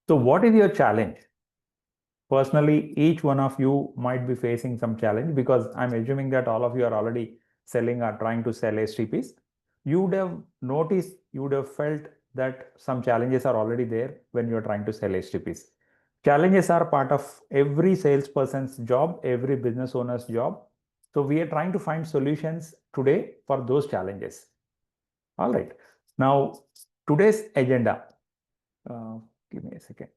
So what is your challenge? Personally, each one of you might be facing some challenge because I'm assuming that all of you are already selling or trying to sell STPs. You would have noticed, you would have felt that some challenges are already there when you're trying to sell STPs. Challenges are part of every salesperson's job, every business owner's job. So we are trying to find solutions today for those challenges. All right. Now, today's agenda, give me a second,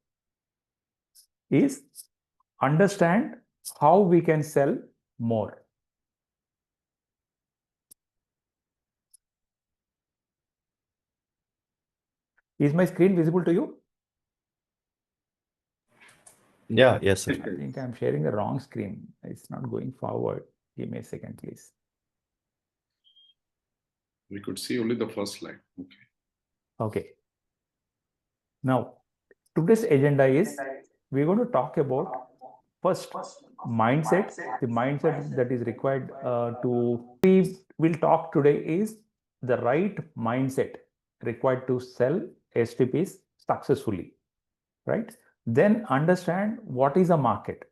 is understand how we can sell more. Is my screen visible to you? Yeah, yes, sir. I think I'm sharing the wrong screen. It's not going forward. Give me a second, please. We could see only the first slide. Okay. Okay. Now, today's agenda is we're going to talk about first mindset, the mindset that is required we will talk today is the right mindset required to sell STPs successfully, right? Then understand what is a market.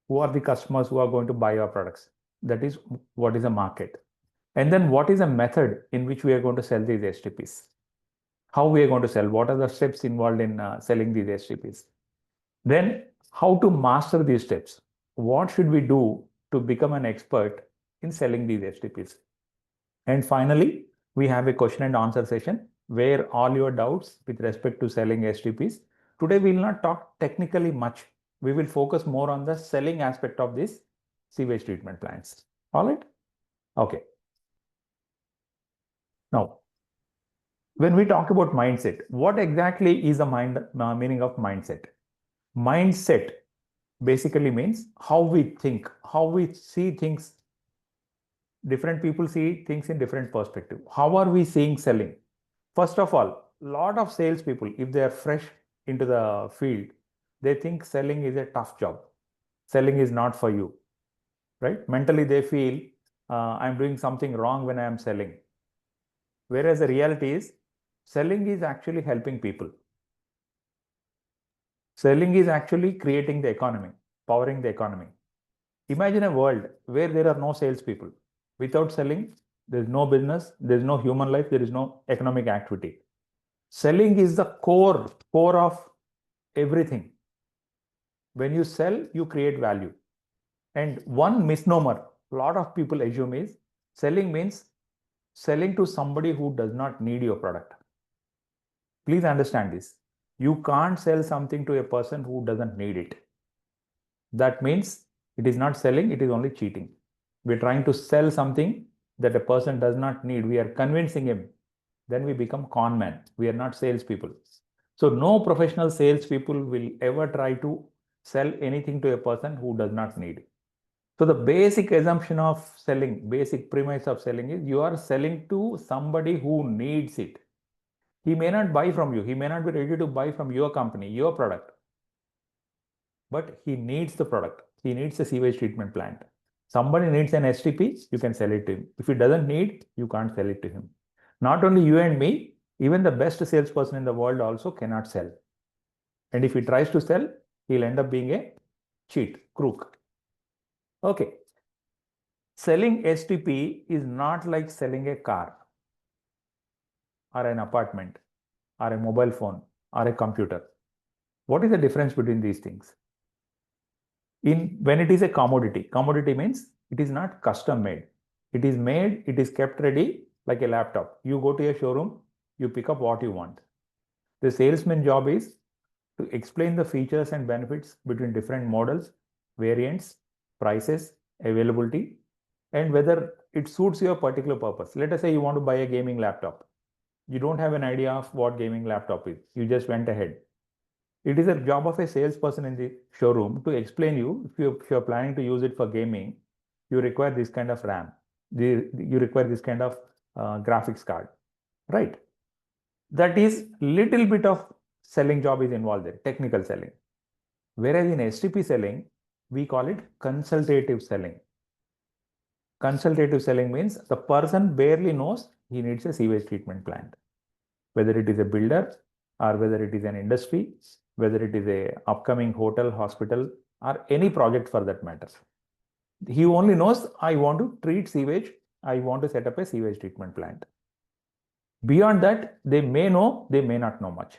Who are the customers who are going to buy your products? That is what is a market. And then what is a method in which we are going to sell these STPs? How we are going to sell? What are the steps involved in selling these STPs? Then how to master these steps? What should we do to become an expert in selling these STPs? And finally, we have a question and answer session where all your doubts with respect to selling STPs. Today, we will not talk technically much. We will focus more on the selling aspect of this sewage treatment plants. All right? Okay. Now, when we talk about mindset, what exactly is the meaning of mindset? Mindset basically means how we think, how we see things. Different people see things in different perspective. How are we seeing selling? First of all, lot of salespeople, if they are fresh into the field, they think selling is a tough job. Selling is not for you, right? Mentally, they feel I'm doing something wrong when I am selling. Whereas the reality is, selling is actually helping people. Selling is actually creating the economy, powering the economy. Imagine a world where there are no salespeople. Without selling, there's no business, there's no human life, there is no economic activity. Selling is the core of everything. When you sell, you create value. And one misnomer a lot of people assume is selling means selling to somebody who does not need your product. Please understand this. You can't sell something to a person who doesn't need it. That means it is not selling, it is only cheating. We're trying to sell something that a person does not need. We are convincing him. Then we become con men. We are not salespeople. So no professional salespeople will ever try to sell anything to a person who does not need. So the basic assumption of selling, basic premise of selling is you are selling to somebody who needs it. He may not buy from you. He may not be ready to buy from your company, your product. But he needs the product. He needs a sewage treatment plant. Somebody needs an STP, you can sell it to him. If he doesn't need, you can't sell it to him. Not only you and me, even the best salesperson in the world also cannot sell. And if he tries to sell, he'll end up being a cheat, crook. Okay. Selling STP is not like selling a car or an apartment or a mobile phone or a computer. What is the difference between these things? When it is a commodity means it is not custom made. It is made, it is kept ready like a laptop. You go to a showroom, you pick up what you want. The salesman job is to explain the features and benefits between different models, variants, prices, availability, and whether it suits your particular purpose. Let us say you want to buy a gaming laptop. You don't have an idea of what gaming laptop is. You just went ahead. It is a job of a salesperson in the showroom to explain you if you're planning to use it for gaming, you require this kind of RAM. You require this kind of graphics card, right? That is little bit of selling job is involved there, technical selling. Whereas in STP selling, we call it consultative selling. Consultative selling means the person barely knows he needs a sewage treatment plant. Whether it is a builder, or whether it is an industry, whether it is a upcoming hotel, hospital, or any project for that matter. He only knows, I want to treat sewage, I want to set up a sewage treatment plant. Beyond that, they may know, they may not know much.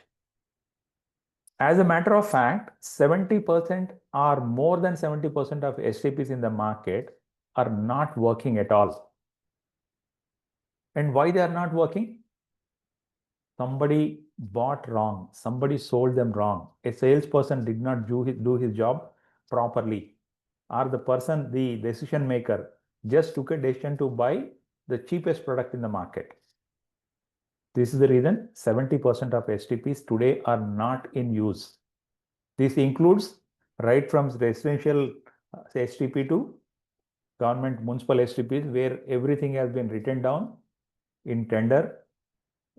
As a matter of fact, 70% or more than 70% of STPs in the market are not working at all. And why they are not working? Somebody bought wrong, somebody sold them wrong. A salesperson did not do his job properly, or the person, the decision maker, just took a decision to buy the cheapest product in the market. This is the reason 70% of STPs today are not in use. This includes right from residential STP to government municipal STPs, where everything has been written down in tender.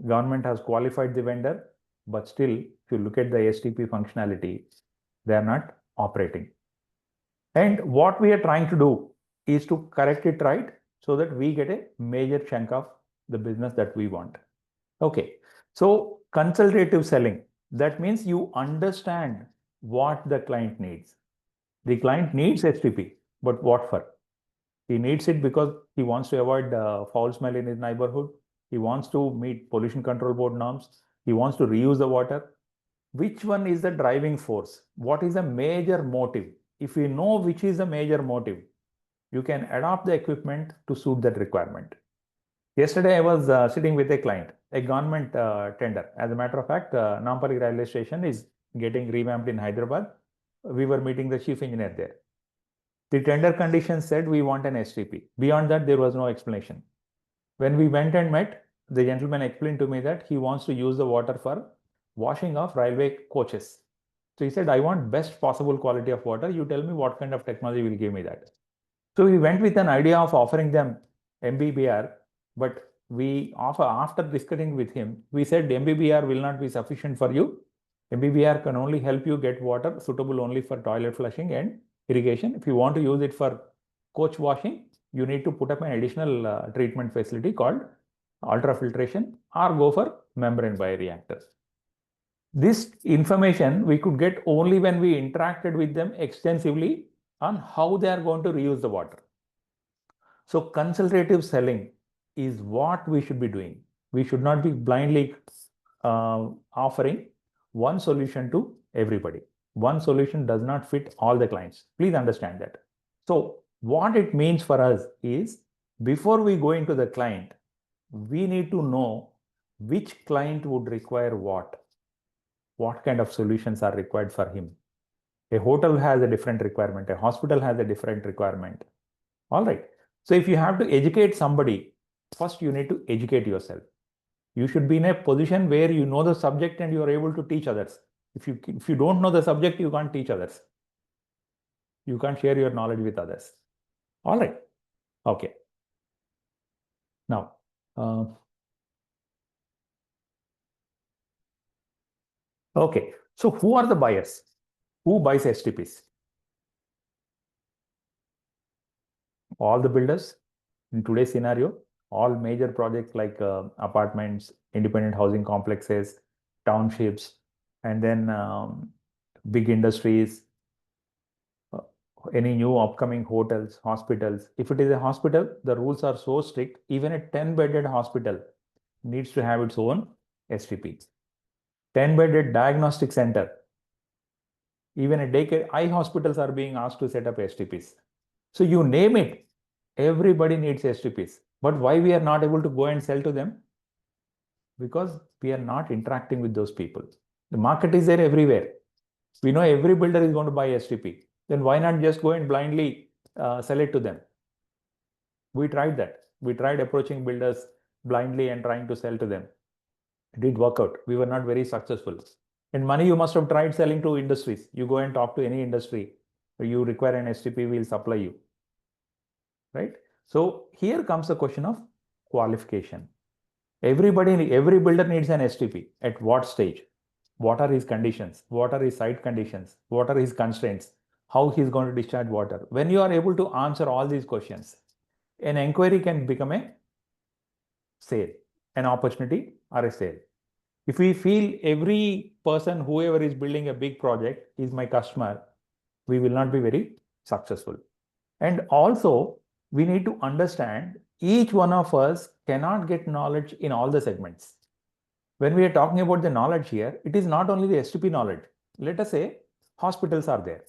Government has qualified the vendor, but still, if you look at the STP functionality, they are not operating. And what we are trying to do is to correct it right so that we get a major chunk of the business that we want. Okay, so consultative selling, that means you understand what the client needs. The client needs STP, but what for? He needs it because he wants to avoid foul smell in his neighborhood. He wants to meet pollution control board norms. He wants to reuse the water. Which one is the driving force? What is the major motive? If you know which is the major motive, you can adopt the equipment to suit that requirement. Yesterday, I was sitting with a client, a government tender. As a matter of fact, Nampally railway station is getting revamped in Hyderabad. We were meeting the chief engineer there. The tender conditions said we want an STP. Beyond that, there was no explanation. When we went and met, the gentleman explained to me that he wants to use the water for washing of railway coaches. So he said, I want best possible quality of water. You tell me what kind of technology will give me that. So we went with an idea of offering them MBBR, but we offer, after discussing with him, we said MBBR will not be sufficient for you. MBBR can only help you get water suitable only for toilet flushing and irrigation. If you want to use it for coach washing, you need to put up an additional treatment facility called ultrafiltration or go for membrane bioreactors. This information we could get only when we interacted with them extensively on how they are going to reuse the water. So consultative selling is what we should be doing. We should not be blindly offering one solution to everybody. One solution does not fit all the clients. Please understand that. So what it means for us is, before we go into the client, we need to know which client would require what kind of solutions are required for him. A hotel has a different requirement. A hospital has a different requirement. All right. So if you have to educate somebody, first you need to educate yourself. You should be in a position where you know the subject and you are able to teach others. If you don't know the subject, you can't teach others. You can't share your knowledge with others. All right. Okay. Now, okay. So who are the buyers? Who buys STPs? All the builders in today's scenario, all major projects like apartments, independent housing complexes, townships, and then big industries, any new upcoming hotels, hospitals. If it is a hospital, the rules are so strict, even a 10-bedded hospital needs to have its own STP. 10-bedded diagnostic center, even a daycare, eye hospitals are being asked to set up STPs. So you name it, everybody needs STPs. But why we are not able to go and sell to them? Because we are not interacting with those people. The market is there everywhere. We know every builder is going to buy STP. Then why not just go and blindly sell it to them? We tried that. We tried approaching builders blindly and trying to sell to them. It didn't work out. We were not very successful. And money, you must have tried selling to industries. You go and talk to any industry. You require an STP, we'll supply you. Right? So here comes the question of qualification. Every builder needs an STP. At what stage? What are his conditions? What are his site conditions? What are his constraints? How he's going to discharge water? When you are able to answer all these questions, an inquiry can become a sale, an opportunity or a sale. If we feel every person, whoever is building a big project is my customer, we will not be very successful. And also, we need to understand each one of us cannot get knowledge in all the segments. When we are talking about the knowledge here, it is not only the STP knowledge. Let us say hospitals are there.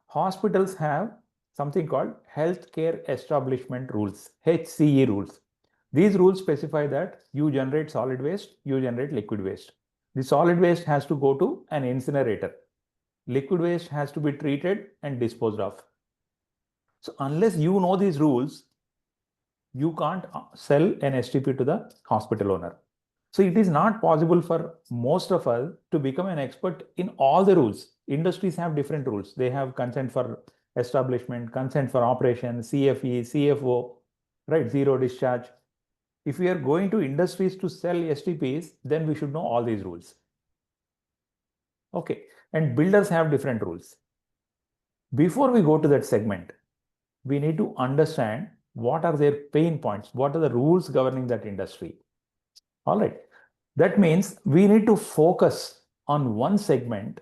Hospitals have something called Healthcare Establishment Rules, HCE rules. These rules specify that you generate solid waste, you generate liquid waste. The solid waste has to go to an incinerator. Liquid waste has to be treated and disposed of. So unless you know these rules, you can't sell an STP to the hospital owner. So it is not possible for most of us to become an expert in all the rules. Industries have different rules. They have consent for establishment, consent for operation, CFE, CFO, right? Zero discharge. If we are going to industries to sell STPs, then we should know all these rules. Okay, and builders have different rules. Before we go to that segment, we need to understand what are their pain points, what are the rules governing that industry. All right, that means we need to focus on one segment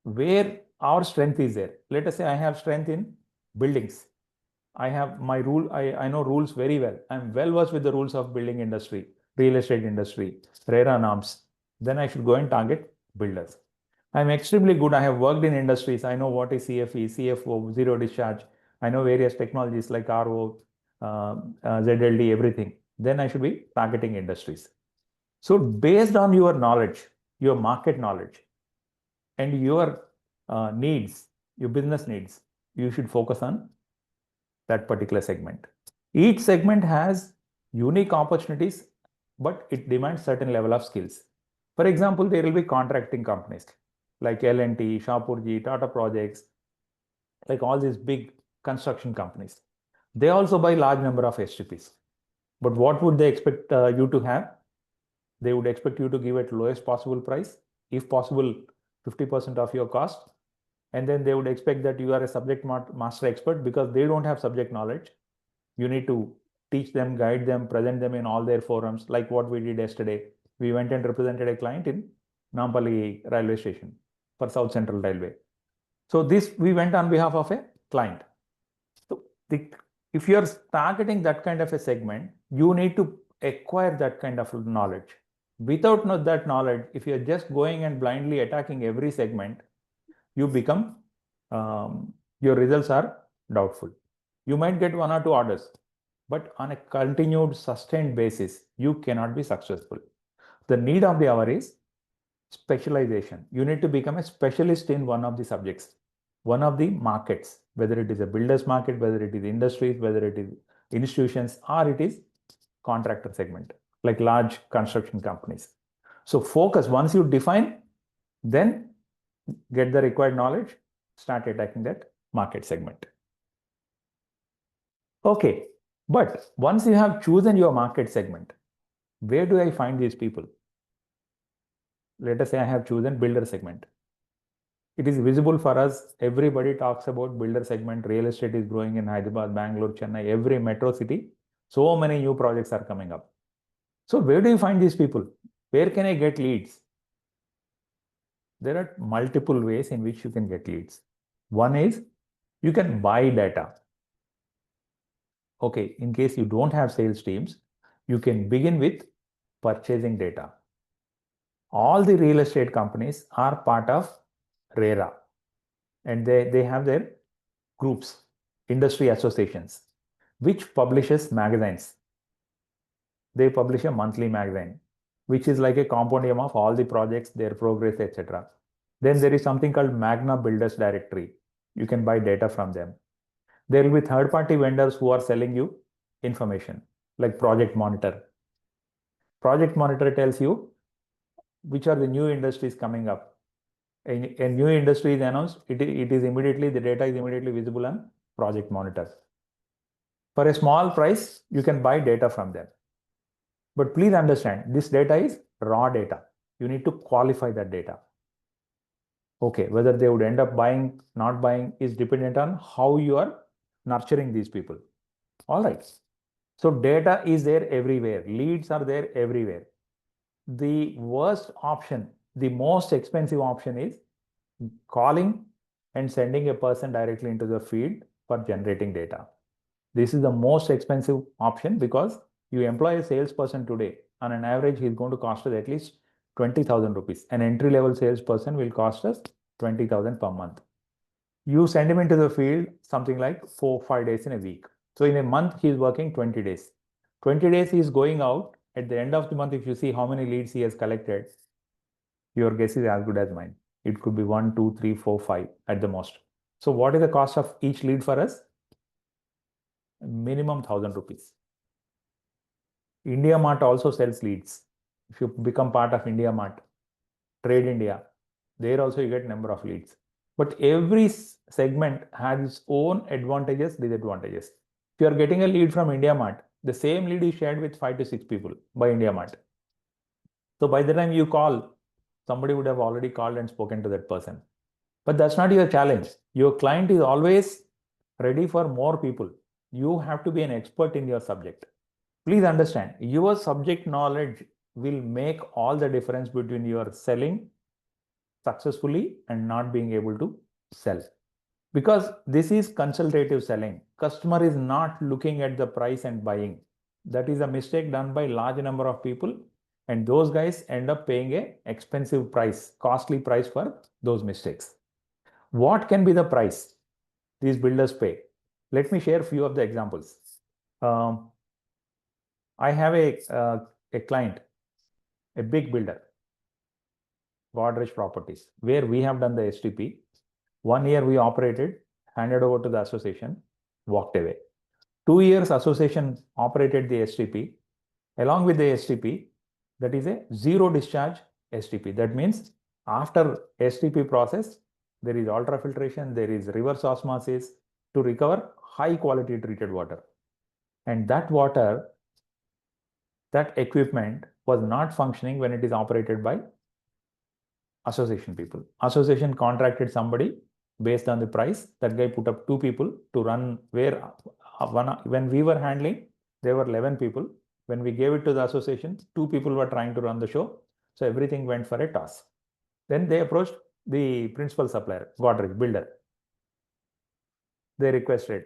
where our strength is there. Let us say I have strength in buildings. I have my rule, I know rules very well. I'm well versed with the rules of building industry, real estate industry, RERA norms. Then I should go and target builders. I'm extremely good. I have worked in industries. I know what is CFE, CFO, zero discharge. I know various technologies like RO, ZLD, everything. Then I should be targeting industries. So based on your knowledge, your market knowledge, and your needs, your business needs, you should focus on that particular segment. Each segment has unique opportunities, but it demands certain level of skills. For example, there will be contracting companies like L&T, Shapurji, Tata Projects, like all these big construction companies. They also buy large number of STPs. But what would they expect you to have? They would expect you to give at lowest possible price, if possible, 50% of your cost. And then they would expect that you are a subject master expert because they don't have subject knowledge. You need to teach them, guide them, present them in all their forums, like what we did yesterday. We went and represented a client in Nampally railway station for South Central Railway. So this, we went on behalf of a client. So if you're targeting that kind of a segment, you need to acquire that kind of knowledge. Without that knowledge, if you're just going and blindly attacking every segment, you become, your results are doubtful. You might get 1 or 2 orders, but on a continued, sustained basis, you cannot be successful. The need of the hour is specialization. You need to become a specialist in one of the subjects, one of the markets, whether it is a builder's market, whether it is industries, whether it is institutions, or it is contractor segment, like large construction companies. So focus, once you define, then get the required knowledge, start attacking that market segment. Okay, but once you have chosen your market segment, where do I find these people? Let us say I have chosen builder segment. It is visible for us. Everybody talks about builder segment. Real estate is growing in Hyderabad, Bangalore, Chennai, every metro city. So many new projects are coming up. So where do you find these people? Where can I get leads? There are multiple ways in which you can get leads. One is you can buy data. Okay, in case you don't have sales teams, you can begin with purchasing data. All the real estate companies are part of RERA, and they have their groups, industry associations, which publishes magazines. They publish a monthly magazine, which is like a compendium of all the projects, their progress, etc. Then there is something called Magna Builders Directory. You can buy data from them. There will be third-party vendors who are selling you information, like Project Monitor. Project Monitor tells you which are the new industries coming up. A new industry is announced, it is immediately, the data is immediately visible on Project Monitor. For a small price, you can buy data from them. But please understand, this data is raw data. You need to qualify that data. Okay, whether they would end up buying, not buying is dependent on how you are nurturing these people. All right. So data is there everywhere. Leads are there everywhere. the worst option, the most expensive option is calling and sending a person directly into the field for generating data. This is the most expensive option because you employ a salesperson today. On an average, he's going to cost us at least 20,000 rupees. An entry-level salesperson will cost us 20,000 per month. You send him into the field something like 4-5 days in a week. So in a month, he's working 20 days. 20 days he's going out. At the end of the month, if you see how many leads he has collected, your guess is as good as mine. It could be 1, 2, 3, 4, 5 at the most. So what is the cost of each lead for us? Minimum 1,000 rupees. India Mart also sells leads. If you become part of India Mart, Trade India, there also you get number of leads. But every segment has its own advantages, disadvantages. If you are getting a lead from India Mart, the same lead is shared with 5 to 6 people by India Mart. So by the time you call, somebody would have already called and spoken to that person. But that's not your challenge. Your client is always ready for more people. You have to be an expert in your subject. Please understand, your subject knowledge will make all the difference between your selling successfully and not being able to sell. Because this is consultative selling. Customer is not looking at the price and buying. That is a mistake done by large number of people, and those guys end up paying a expensive price, costly price for those mistakes. What can be the price these builders pay? Let me share a few of the examples. I have a client, a big builder, Godrej Properties, where we have done the STP. 1 year we operated, handed over to the association, walked away. 2 years association operated the STP. Along with the STP, that is a zero discharge STP. That means after STP process, there is ultrafiltration, there is reverse osmosis to recover high quality treated water. And that water, that equipment was not functioning when it is operated by association people. Association contracted somebody based on the price. That guy put up 2 people to run where when we were handling, there were 11 people. When we gave it to the association, 2 people were trying to run the show. So everything went for a toss. Then they approached the principal supplier, Godrej, builder. They requested.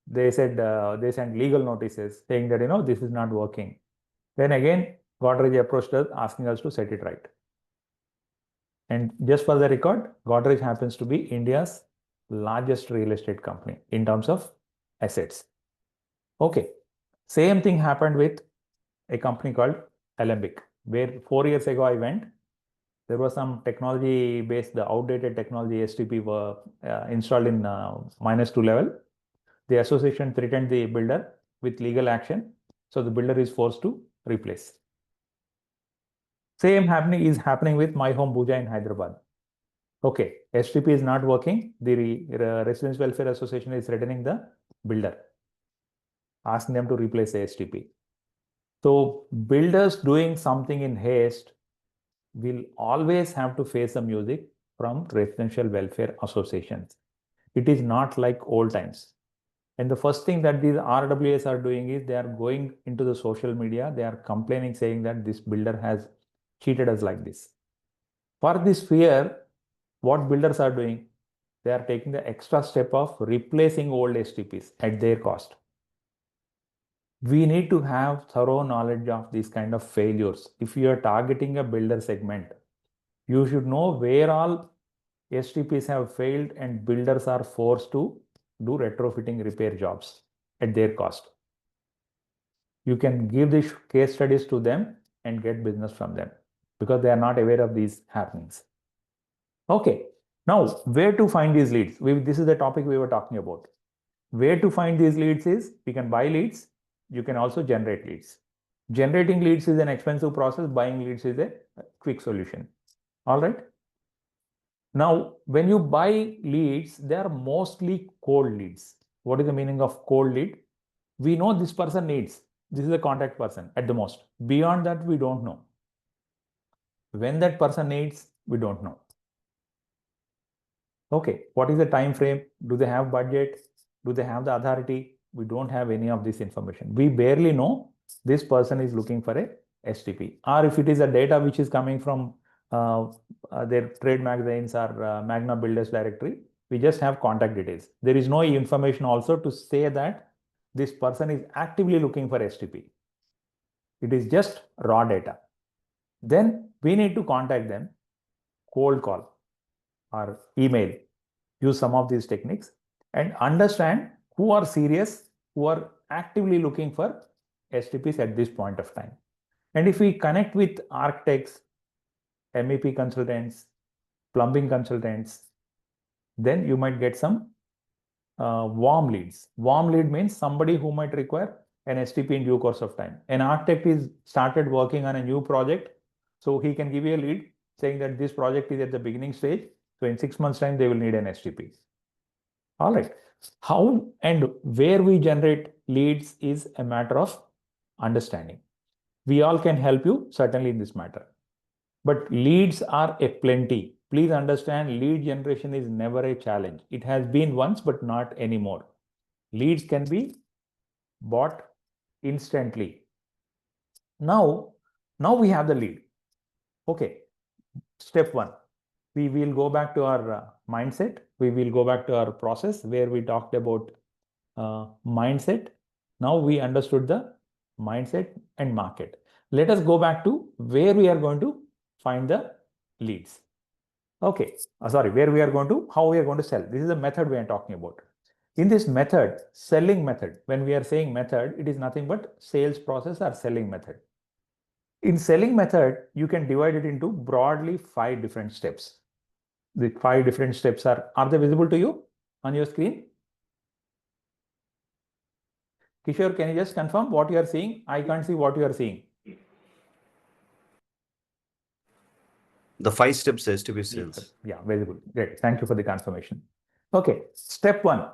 They said they sent legal notices saying that, this is not working. Then again, Godrej approached us asking us to set it right. And just for the record, Godrej happens to be India's largest real estate company in terms of assets. Okay. Same thing happened with a company called Alembic, where 4 years ago I went. There was some technology-based, the outdated technology STP were installed in -2 level. The association threatened the builder with legal action. So the builder is forced to replace. Same is happening with My Home Bhuja in Hyderabad. Okay, STP is not working. The Residence Welfare Association is threatening the builder, asking them to replace the STP. So builders doing something in haste will always have to face the music from residential welfare associations. It is not like old times. And the first thing that these RWAs are doing is they are going into the social media. They are complaining, saying that this builder has cheated us like this. For this fear, what builders are doing? They are taking the extra step of replacing old STPs at their cost. We need to have thorough knowledge of these kind of failures. If you are targeting a builder segment, you should know where all STPs have failed and builders are forced to do retrofitting repair jobs at their cost. You can give these case studies to them and get business from them because they are not aware of these happenings. Okay, now where to find these leads? This is the topic we were talking about. Where to find these leads is, we can buy leads. You can also generate leads. Generating leads is an expensive process. Buying leads is a quick solution. All right. Now, when you buy leads, they are mostly cold leads. What is the meaning of cold lead? We know this person needs. This is a contact person at the most. Beyond that, we don't know. When that person needs, we don't know. Okay, what is the time frame? Do they have budget? Do they have the authority? We don't have any of this information. We barely know this person is looking for a STP. Or if it is a data which is coming from their trade magazines or Magna Builders directory, we just have contact details. There is no information also to say that this person is actively looking for STP. It is just raw data. Then we need to contact them, cold call or email, use some of these techniques and understand who are serious, who are actively looking for STPs at this point of time. And if we connect with architects, MEP consultants, plumbing consultants, then you might get some warm leads. Warm lead means somebody who might require an STP in due course of time. An architect is started working on a new project, so he can give you a lead saying that this project is at the beginning stage. So in 6 months' time, they will need an STP. All right. How and where we generate leads is a matter of understanding. We all can help you certainly in this matter. But leads are a plenty. Please understand, lead generation is never a challenge. It has been once, but not anymore. Leads can be bought instantly. Now we have the lead. Okay. Step one, we will go back to our mindset. We will go back to our process where we talked about mindset. Now we understood the mindset and market. Let us go back to where we are going to find the leads. Okay, where we are going to, how we are going to sell. This is the method we are talking about. In this method, selling method, when we are saying method, it is nothing but sales process or selling method. In selling method, you can divide it into broadly 5 different steps. The 5 different steps are they visible to you on your screen? Kishore, can you just confirm what you are seeing? I can't see what you are seeing. The 5 steps STP sales. Yeah, very good. Great. Thank you for the confirmation. Okay. Step 1,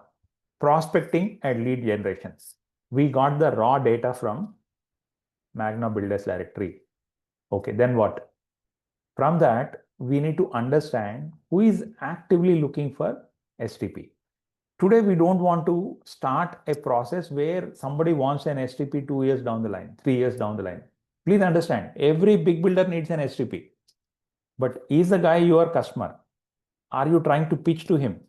prospecting and lead generation. We got the raw data from Magna Builders directory. Okay, then what? From that, we need to understand who is actively looking for STP. Today, we don't want to start a process where somebody wants an STP 2 years down the line, 3 years down the line. Please understand, every big builder needs an STP. But is the guy your customer? Are you trying to pitch to him?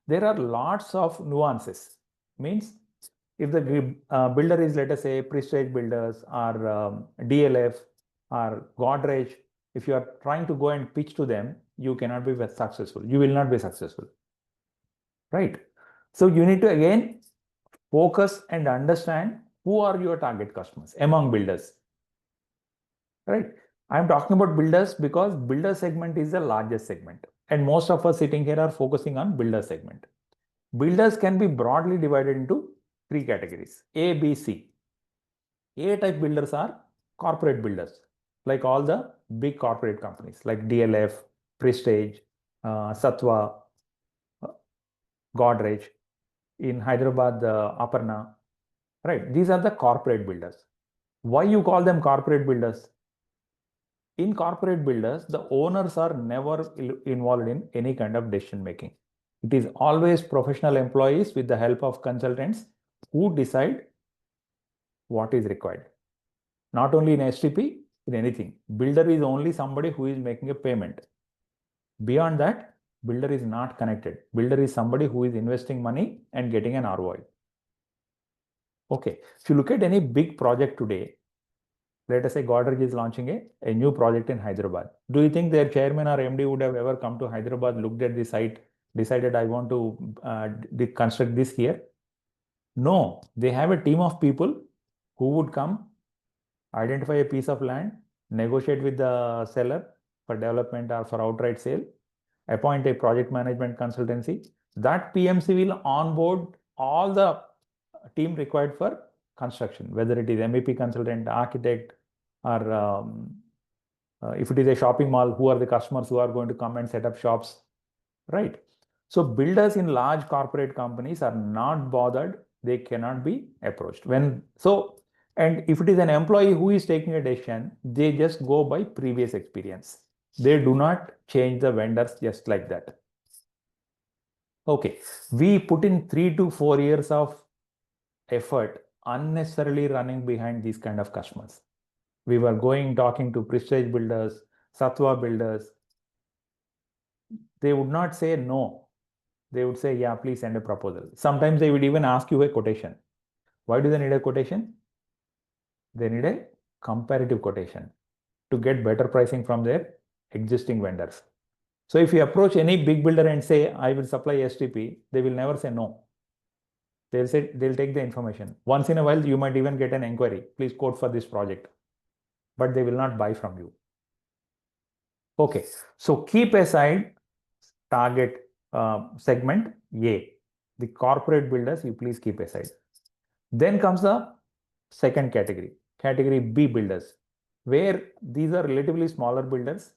There are lots of nuances. Means, if the builder is, let us say, Prestige Builders or DLF or Godrej, if you are trying to go and pitch to them, you cannot be successful. You will not be successful. Right? So you need to again focus and understand who are your target customers among builders. Right? I'm talking about builders because builder segment is the largest segment. And most of us sitting here are focusing on builder segment. Builders can be broadly divided into 3 categories, A, B, C. A type builders are corporate builders, like all the big corporate companies like DLF, Prestige, Satwa, Godrej, in Hyderabad, Aparna. Right? These are the corporate builders. Why you call them corporate builders? In corporate builders, the owners are never involved in any kind of decision making. It is always professional employees with the help of consultants who decide what is required. Not only in STP, in anything. Builder is only somebody who is making a payment. Beyond that, builder is not connected. Builder is somebody who is investing money and getting an ROI. Okay, if you look at any big project today, let us say Godrej is launching a new project in Hyderabad. Do you think their chairman or MD would have ever come to Hyderabad, looked at the site, decided I want to construct this here? No, they have a team of people who would come, identify a piece of land, negotiate with the seller for development or for outright sale, appoint a project management consultancy. That PMC will onboard all the team required for construction, whether it is MEP consultant, architect, or if it is a shopping mall, who are the customers who are going to come and set up shops, right? So builders in large corporate companies are not bothered. They cannot be approached. And if it is an employee who is taking a decision, they just go by previous experience. They do not change the vendors just like that. Okay, we put in 3 to 4 years of effort unnecessarily running behind these kind of customers. We were talking to prestige builders, Sattva builders. They would not say no. They would say, yeah, please send a proposal. Sometimes they would even ask you a quotation. Why do they need a quotation? They need a comparative quotation to get better pricing from their existing vendors. So if you approach any big builder and say, I will supply STP, they will never say no. They'll say, they'll take the information. Once in a while, you might even get an inquiry. Please quote for this project. But they will not buy from you. Okay, so keep aside target segment A. The corporate builders, you please keep aside. Then comes the second category, category B builders, where these are relatively smaller builders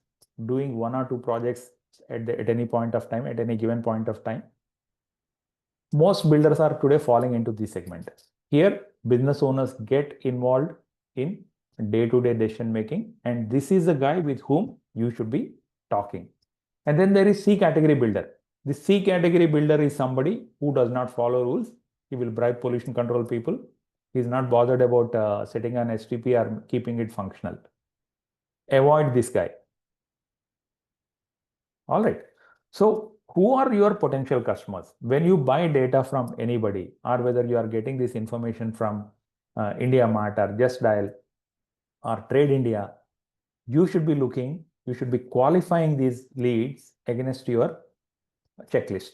doing 1 or 2 projects at any point of time, at any given point of time. Most builders are today falling into this segment. Here, business owners get involved in day-to-day decision making, and this is the guy with whom you should be talking. And then there is C category builder. The C category builder is somebody who does not follow rules. He will bribe pollution control people. He is not bothered about setting an STP or keeping it functional. Avoid this guy. All right. So who are your potential customers? When you buy data from anybody, or whether you are getting this information from India Mart or Just Dial or Trade India, you should be qualifying these leads against your checklist.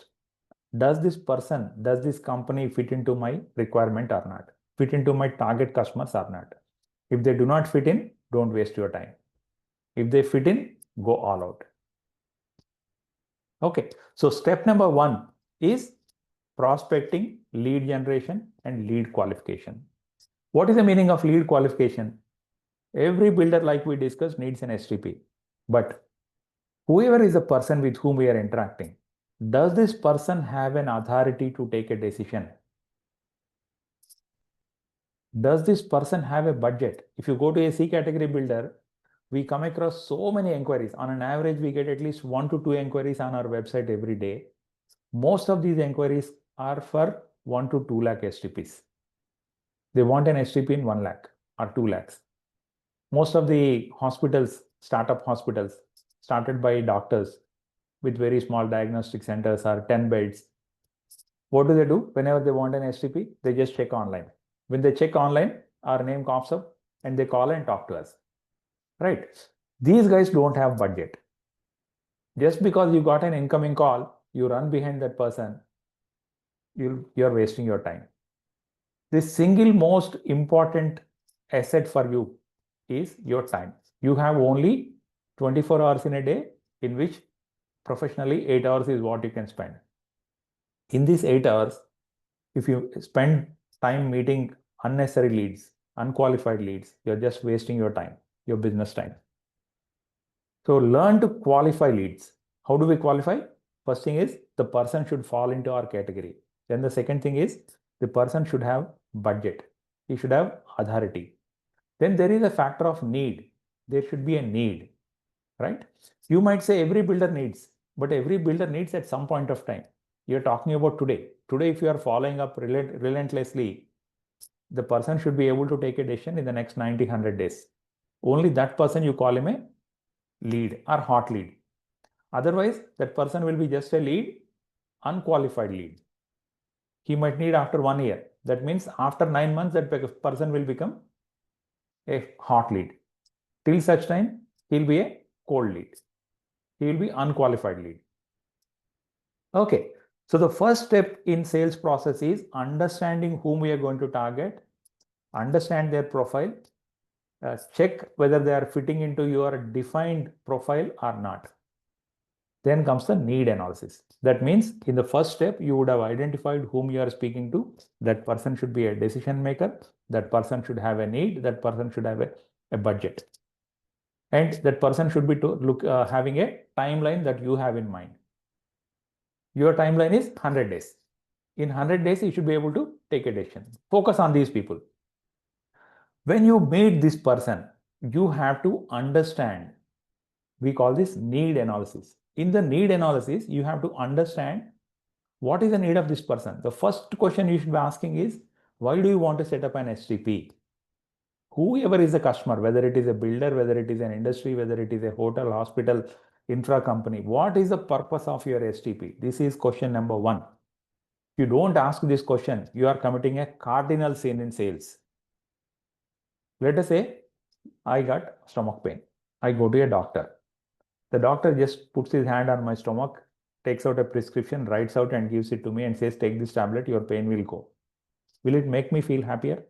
Does this company fit into my requirement or not? Fit into my target customers or not? If they do not fit in, don't waste your time. If they fit in, go all out. Okay, so step number 1 is prospecting, lead generation, and lead qualification. What is the meaning of lead qualification? Every builder, like we discussed, needs an STP. But whoever is the person with whom we are interacting, does this person have an authority to take a decision? Does this person have a budget? If you go to a C category builder, we come across so many inquiries. On an average, we get at least 1 to 2 inquiries on our website every day. Most of these inquiries are for 1 to 2 lakh STPs. They want an STP in 1 lakh or 2 lakhs. Most of the hospitals, startup hospitals, started by doctors with very small diagnostic centers or 10 beds. What do? Whenever they want an STP, they just check online. When they check online, our name comes up and they call and talk to us. Right? These guys don't have budget. Just because you got an incoming call, you run behind that person, you're wasting your time. The single most important asset for you is your time. You have only 24 hours in a day, in which professionally 8 hours is what you can spend. In these 8 hours, if you spend time meeting unnecessary leads, unqualified leads, you're just wasting your time, your business time. So learn to qualify leads. How do we qualify? First thing is the person should fall into our category. Then the second thing is the person should have budget. He should have authority. Then there is a factor of need. There should be a need, right? You might say every builder needs, but every builder needs at some point of time. You're talking about today. Today, if you are following up relentlessly, the person should be able to take a decision in the next 90, 100 days. Only that person you call him a lead or hot lead. Otherwise, that person will be just a lead, unqualified lead. He might need after 1 year. That means after 9 months, that person will become a hot lead. Till such time, he'll be a cold lead. He will be unqualified lead. Okay. So the first step in sales process is understanding whom we are going to target, understand their profile, check whether they are fitting into your defined profile or not. Then comes the need analysis. That means in the first step, you would have identified whom you are speaking to. That person should be a decision maker. That person should have a need. That person should have a budget. And that person should be having a timeline that you have in mind. Your timeline is 100 days. In 100 days, you should be able to take a decision. Focus on these people. When you meet this person, you have to understand. We call this need analysis. In the need analysis, you have to understand what is the need of this person. The first question you should be asking is, why do you want to set up an STP? whoever is the customer, whether it is a builder, whether it is an industry, whether it is a hotel, hospital, infra company, what is the purpose of your STP? This is question number one. If you don't ask this question, you are committing a cardinal sin in sales. Let us say I got stomach pain. I go to a doctor. The doctor just puts his hand on my stomach, takes out a prescription, writes out and gives it to me and says, take this tablet, your pain will go. Will it make me feel happier?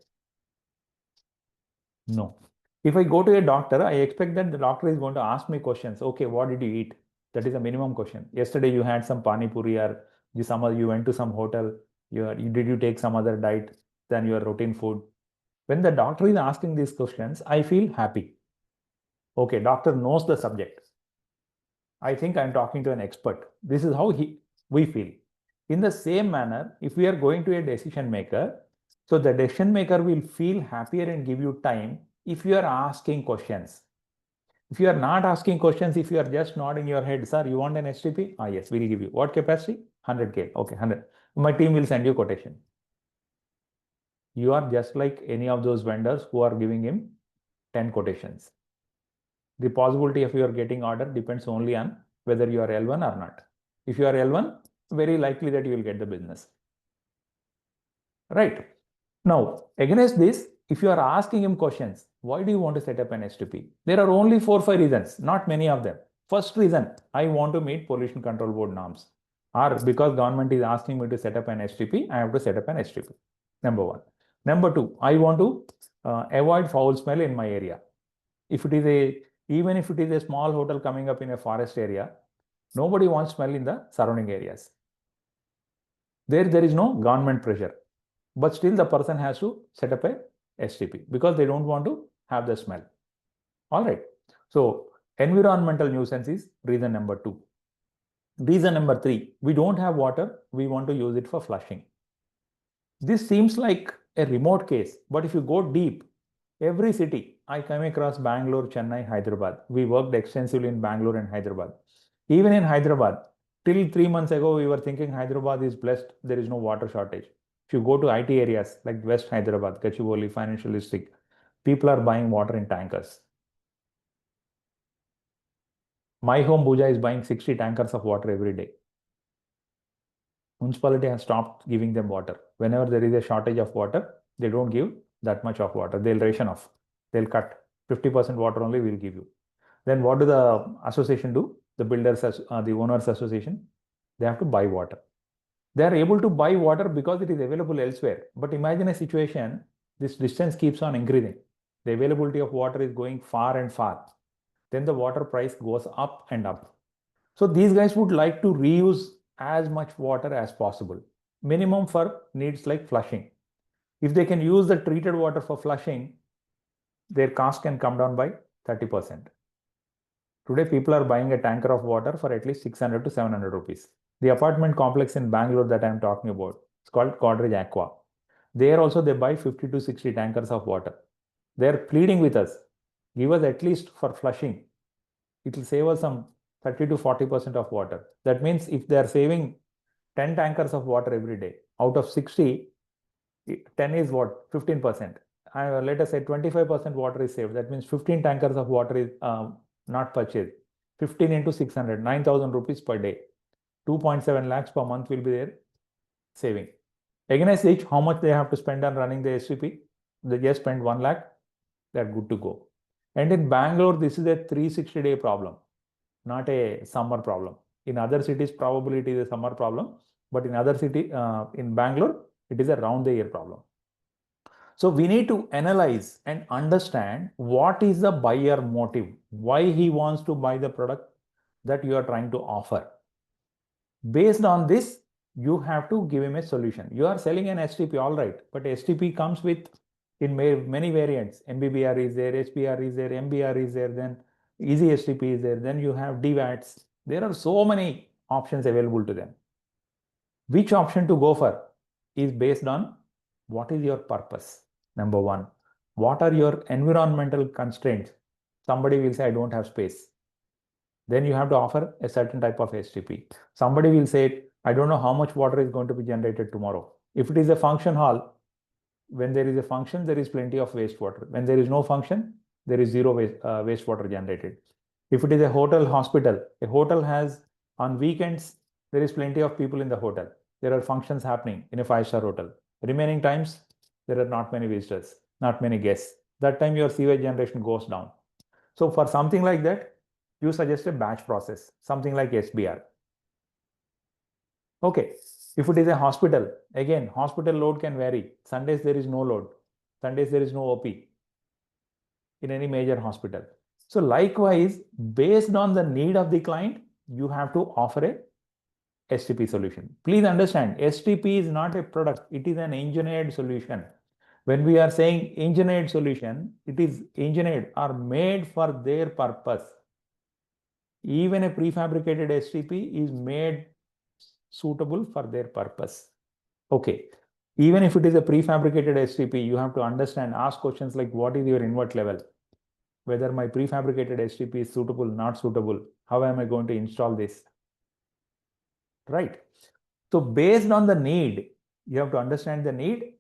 No. If I go to a doctor, I expect that the doctor is going to ask me questions. Okay, what did you eat? That is a minimum question. Yesterday you had some pani puri, or you went to some hotel. Did you take some other diet than your routine food? When the doctor is asking these questions, I feel happy. Okay, doctor knows the subject. I think I'm talking to an expert. This is how we feel. In the same manner, if we are going to a decision maker, so the decision maker will feel happier and give you time if you are asking questions. If you are not asking questions, if you are just nodding your head, sir, you want an STP? Ah, yes, we'll give you. What capacity? 100K. Okay, 100. My team will send you quotation. You are just like any of those vendors who are giving him 10 quotations. The possibility of your getting order depends only on whether you are L1 or not. If you are L1, very likely that you will get the business. Right. Now, against this, if you are asking him questions, why do you want to set up an STP? There are only 4-5 reasons, not many of them. First reason, I want to meet Pollution Control Board norms. Or because government is asking me to set up an STP, I have to set up an STP. Number one. Number two, I want to avoid foul smell in my area. Even if it is a small hotel coming up in a forest area, nobody wants smell in the surrounding areas. There is no government pressure, but still the person has to set up a STP because they don't want to have the smell. All right. So environmental nuisance is reason number two. Reason number three, we don't have water. We want to use it for flushing. This seems like a remote case, but if you go deep, every city, I come across Bangalore, Chennai, Hyderabad. We worked extensively in Bangalore and Hyderabad. Even in Hyderabad, till 3 months ago, we were thinking Hyderabad is blessed. There is no water shortage. If you go to IT areas like West Hyderabad, Gachibowli, Financial District, people are buying water in tankers. My home Bhuja is buying 60 tankers of water every day. Municipality has stopped giving them water. Whenever there is a shortage of water, they don't give that much of water. They'll ration off. They'll cut 50% water only will give you. Then what do the association do? The builders, the owners association, they have to buy water. They are able to buy water because it is available elsewhere. But imagine a situation, this distance keeps on increasing. The availability of water is going far and far. Then the water price goes up and up. So these guys would like to reuse as much water as possible. Minimum for needs like flushing. If they can use the treated water for flushing, their cost can come down by 30%. Today, people are buying a tanker of water for at least 600 to 700 rupees. The apartment complex in Bangalore that I am talking about, it's called Godrej Aqua. There also they buy 50 to 60 tankers of water. They are pleading with us, give us at least for flushing. It will save us some 30 to 40% of water. That means if they are saving 10 tankers of water every day, out of 60, 10 is what? 15%. Let us say 25% water is saved. That means 15 tankers of water is not purchased. 15 into 600, 9,000 rupees per day. 2.7 lakhs per month will be their saving. Against each, how much they have to spend on running the STP? They just spend 1 lakh, they're good to go. And in Bangalore, this is a 360-day problem, not a summer problem. In other cities, probably it is a summer problem, but in other city, in Bangalore, it is a round-the-year problem. So we need to analyze and understand what is the buyer motive, why he wants to buy the product that you are trying to offer. Based on this, you have to give him a solution. You are selling an STP, all right, but STP comes with in many variants. MBBR is there, HBR is there, MBR is there, then Easy STP is there, then you have DVATs. There are so many options available to them. Which option to go for is based on what is your purpose. Number one, what are your environmental constraints? Somebody will say, I don't have space. Then you have to offer a certain type of STP. Somebody will say, I don't know how much water is going to be generated tomorrow. If it is a function hall, When there is a function, there is plenty of wastewater. When there is no function, there is zero wastewater generated. If it is a hotel, hospital, a hotel has, on weekends, there is plenty of people in the hotel. There are functions happening in a 5-star hotel. Remaining times, there are not many visitors, not many guests. That time your sewage generation goes down. So for something like that, you suggest a batch process, something like SBR. Okay, if it is a hospital, again, hospital load can vary. Sundays there is no load. Sundays there is no OP in any major hospital. So likewise, based on the need of the client, you have to offer a STP solution. Please understand, STP is not a product, it is an engineered solution. When we are saying engineered solution, it is engineered or made for their purpose. Even a prefabricated STP is made suitable for their purpose. Okay. Even if it is a prefabricated STP, you have to understand, ask questions like what is your invert level? Whether my prefabricated STP is suitable, not suitable. How am I going to install this? Right. So based on the need, you have to understand the need.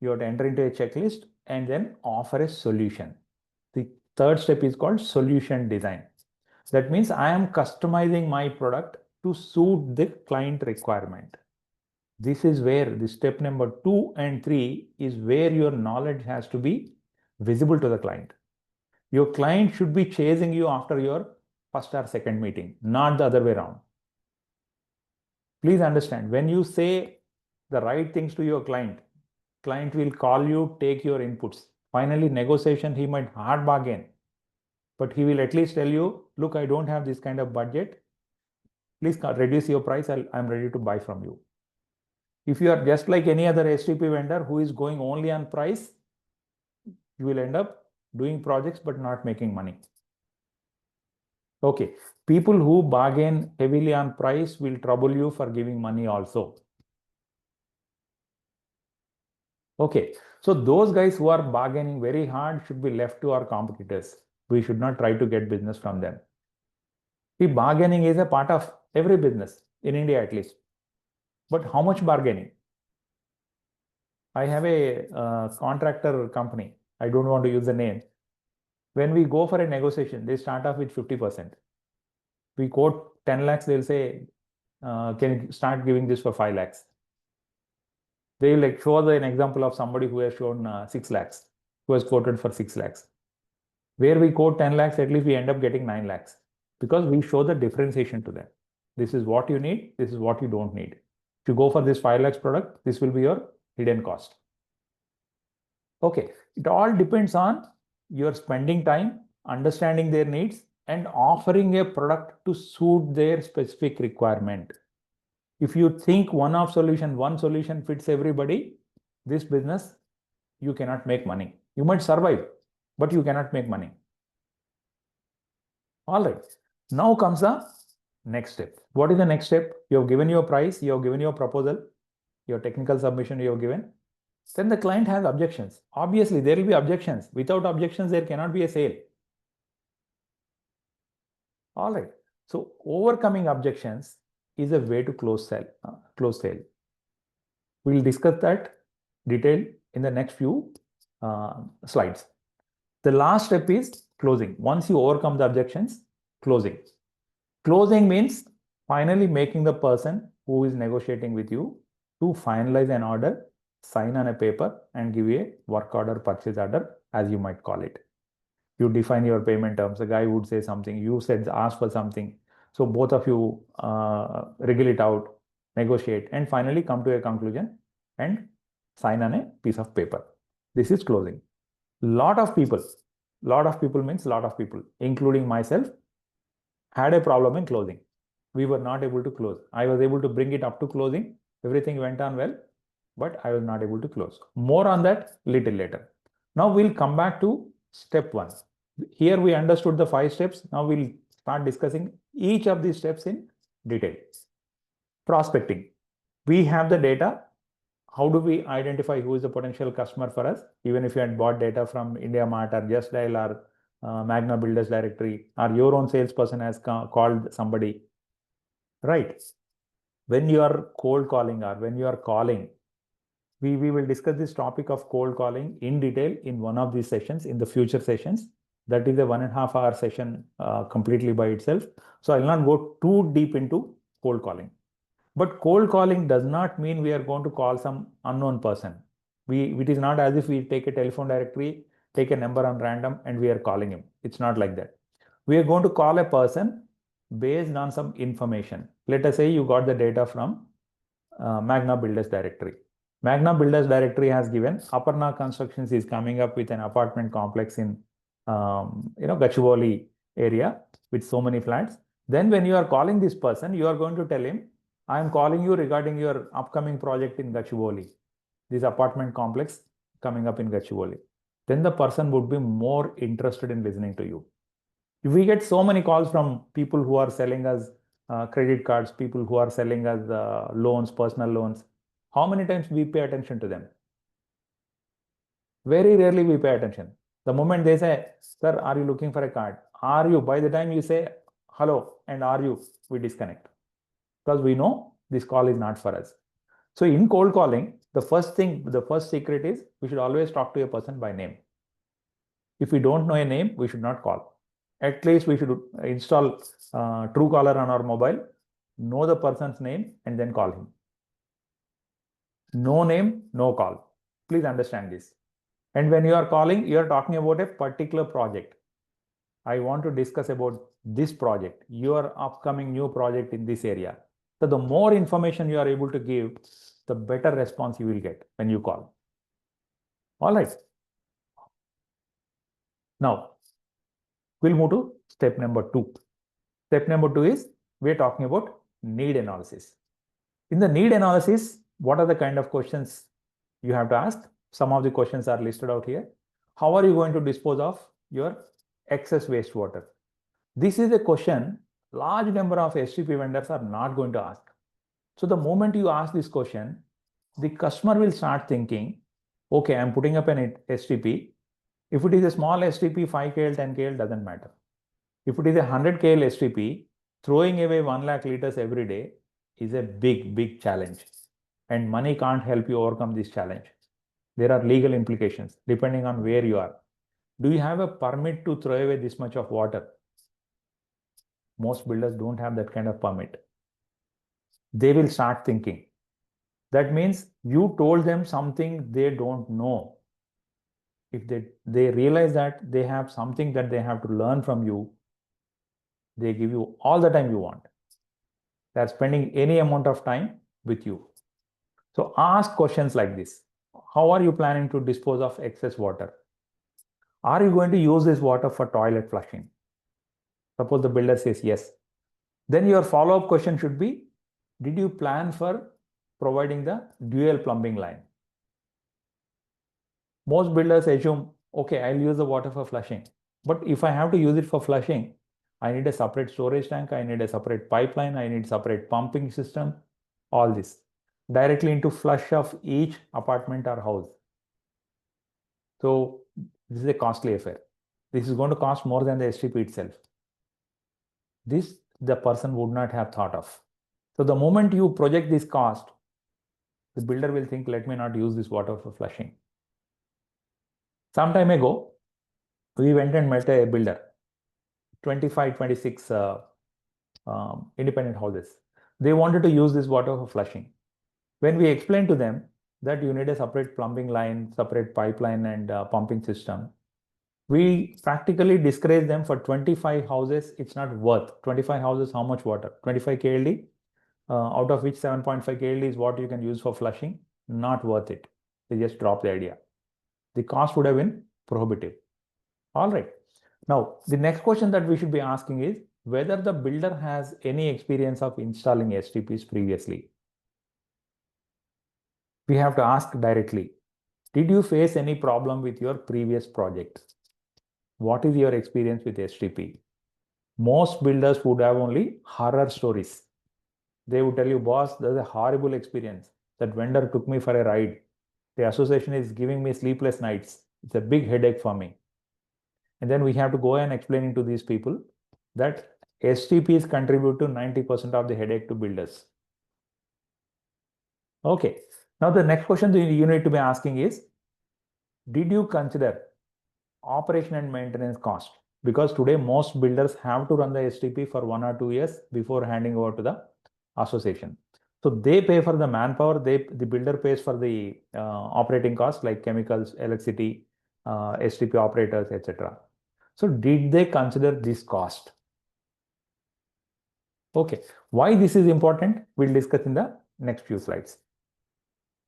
You have to enter into a checklist and then offer a solution. The third step is called solution design. That means I am customizing my product to suit the client requirement. This is where the step number 2 and 3 is where your knowledge has to be visible to the client. Your client should be chasing you after your first or second meeting, not the other way around. Please understand, when you say the right things to your client will call you, take your inputs. Finally, negotiation, he might hard bargain, but he will at least tell you, look, I don't have this kind of budget. Please reduce your price. I'm ready to buy from you. If you are just like any other STP vendor who is going only on price, you will end up doing projects but not making money. Okay, people who bargain heavily on price will trouble you for giving money also. Okay, so those guys who are bargaining very hard should be left to our competitors. We should not try to get business from them. See, bargaining is a part of every business, in India at least. But how much bargaining? I have a contractor company. I don't want to use the name. When we go for a negotiation, they start off with 50%. We quote 10 lakhs, they'll say, can you start giving this for 5 lakhs? They will like show an example of somebody who has shown 6 lakhs, who has quoted for 6 lakhs. Where we quote 10 lakhs, at least we end up getting 9 lakhs because we show the differentiation to them. This is what you need, this is what you don't need. If you go for this 5 lakhs product, this will be your hidden cost. Okay, it all depends on your spending time, understanding their needs, and offering a product to suit their specific requirement. If you think one solution fits everybody, this business, you cannot make money. You might survive, but you cannot make money. All right, now comes the next step. What is the next step? You have given your price, you have given your proposal, your technical submission you have given. Then the client has objections. Obviously, there will be objections. Without objections, there cannot be a sale. All right. So overcoming objections is a way to close sale. We will discuss that detail in the next few slides. The last step is closing. Once you overcome the objections, closing. Closing means finally making the person who is negotiating with you to finalize an order, sign on a paper, and give you a work order, purchase order, as you might call it. You define your payment terms. The guy would say something, you said ask for something. So both of you wriggle it out, negotiate, and finally come to a conclusion and sign on a piece of paper. This is closing. Lot of people means lot of people, including myself, had a problem in closing. We were not able to close. I was able to bring it up to closing. Everything went on well, but I was not able to close. More on that little later. Now we'll come back to step 1. Here we understood the 5 steps. Now we'll start discussing each of these steps in detail. Prospecting. We have the data. How do we identify who is a potential customer for us? Even if you had bought data from IndiaMart or Just Dial or Magna Builders Directory, or your own salesperson has called somebody, right? When you are cold calling or when you are calling, We will discuss this topic of cold calling in detail in one of these sessions, in the future sessions. That is a 1.5 hour session completely by itself. So I'll not go too deep into cold calling. But cold calling does not mean we are going to call some unknown person. It is not as if we take a telephone directory, take a number on random, and we are calling him. It's not like that. We are going to call a person based on some information. Let us say you got the data from Magna Builders directory. Magna Builders directory has given Aparna Constructions is coming up with an apartment complex in Gachibowli area with so many flats. Then when you are calling this person, you are going to tell him, I am calling you regarding your upcoming project in Gachibowli, this apartment complex coming up in Gachibowli. Then the person would be more interested in listening to you. If we get so many calls from people who are selling us credit cards, people who are selling us loans, personal loans, how many times we pay attention to them? Very rarely we pay attention. The moment they say, sir, are you looking for a card? Are you? By the time you say hello and are you, we disconnect. Because we know this call is not for us. So in cold calling, the first secret is we should always talk to a person by name. If we don't know a name, we should not call. At least we should install Truecaller on our mobile, know the person's name, and then call him. No name, no call. Please understand this. And when you are calling, you are talking about a particular project. I want to discuss about this project, your upcoming new project in this area. So the more information you are able to give, the better response you will get when you call. All right. Now, we'll move to step number 2. Step number 2 is we're talking about need analysis. In the need analysis, what are the kind of questions you have to ask? Some of the questions are listed out here. How are you going to dispose of your excess wastewater? This is a question large number of STP vendors are not going to ask. So the moment you ask this question, the customer will start thinking, okay, I'm putting up an STP. If it is a small STP, 5 KL, 10 KL doesn't matter. If it is a 100 KL STP, throwing away 1 lakh liters every day is a big challenge. And money can't help you overcome this challenge. There are legal implications depending on where you are. Do you have a permit to throw away this much of water? Most builders don't have that kind of permit. They will start thinking. That means you told them something they don't know. If they realize that they have something that they have to learn from you, they give you all the time you want. They're spending any amount of time with you. So ask questions like this. How are you planning to dispose of excess water? Are you going to use this water for toilet flushing? Suppose the builder says yes. Then your follow-up question should be, did you plan for providing the dual plumbing line? Most builders assume, okay, I'll use the water for flushing. But if I have to use it for flushing, I need a separate storage tank, I need a separate pipeline, I need separate pumping system, all this. Directly into flush of each apartment or house. So this is a costly affair. This is going to cost more than the STP itself. This the person would not have thought of. So the moment you project this cost, the builder will think, let me not use this water for flushing. Some time ago, we went and met a builder, 25, 26 independent houses. They wanted to use this water for flushing. When we explained to them that you need a separate plumbing line, separate pipeline and pumping system, we practically discouraged them for 25 houses. It's not worth 25 houses. How much water? 25 KLD, out of which 7.5 KLD is what you can use for flushing. Not worth it. They just dropped the idea. The cost would have been prohibitive. All right. Now, the next question that we should be asking is whether the builder has any experience of installing STPs previously. We have to ask directly, did you face any problem with your previous project? What is your experience with STP? Most builders would have only horror stories. They would tell you, boss, there's a horrible experience. That vendor took me for a ride. The association is giving me sleepless nights. It's a big headache for me. And then we have to go and explaining to these people that STPs contribute to 90% of the headache to builders. Okay. Now, the next question that you need to be asking is, did you consider operation and maintenance cost? Because today most builders have to run the STP for 1 or 2 years before handing over to the association. So they pay for the manpower, the builder pays for the operating costs like chemicals, electricity, STP operators, etc. So did they consider this cost? Okay, why this is important, we'll discuss in the next few slides.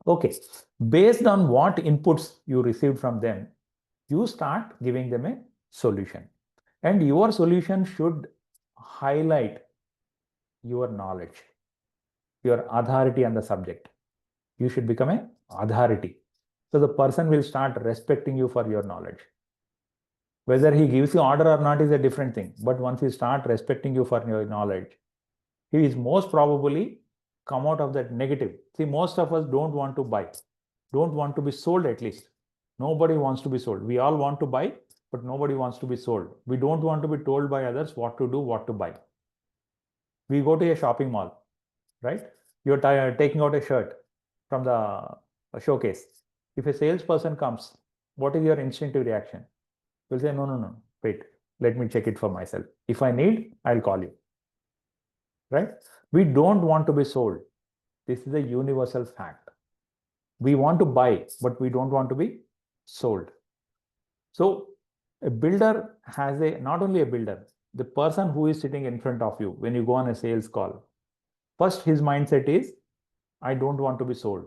Okay, based on what inputs you received from them, you start giving them a solution. And your solution should highlight your knowledge, your authority on the subject. You should become an authority. So the person will start respecting you for your knowledge. Whether he gives you order or not is a different thing. But once he starts respecting you for your knowledge, he is most probably come out of that negative. See, most of us don't want to buy, don't want to be sold at least. Nobody wants to be sold. We all want to buy, but nobody wants to be sold. We don't want to be told by others what to do, what to buy. We go to a shopping mall, right? You're taking out a shirt from the showcase. If a salesperson comes, what is your instinctive reaction? You'll say, no, wait, let me check it for myself. If I need, I'll call you, right? We don't want to be sold. This is a universal fact. We want to buy, but we don't want to be sold. So a builder has not only a builder, the person who is sitting in front of you when you go on a sales call, first his mindset is, I don't want to be sold.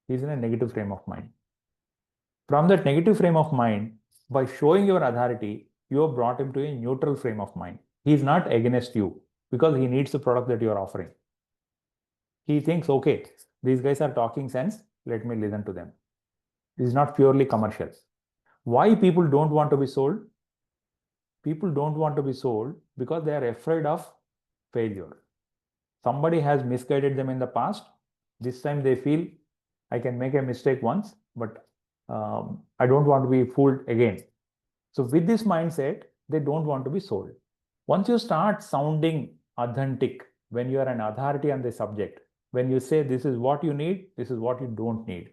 He's in a negative frame of mind. From that negative frame of mind, by showing your authority, you have brought him to a neutral frame of mind. He's not against you because he needs the product that you are offering. He thinks, okay, these guys are talking sense, let me listen to them. This is not purely commercial. Why people don't want to be sold? People don't want to be sold because they are afraid of failure. Somebody has misguided them in the past. This time they feel, I can make a mistake once, but I don't want to be fooled again. So with this mindset, they don't want to be sold. Once you start sounding authentic, when you are an authority on the subject, when you say this is what you need, this is what you don't need.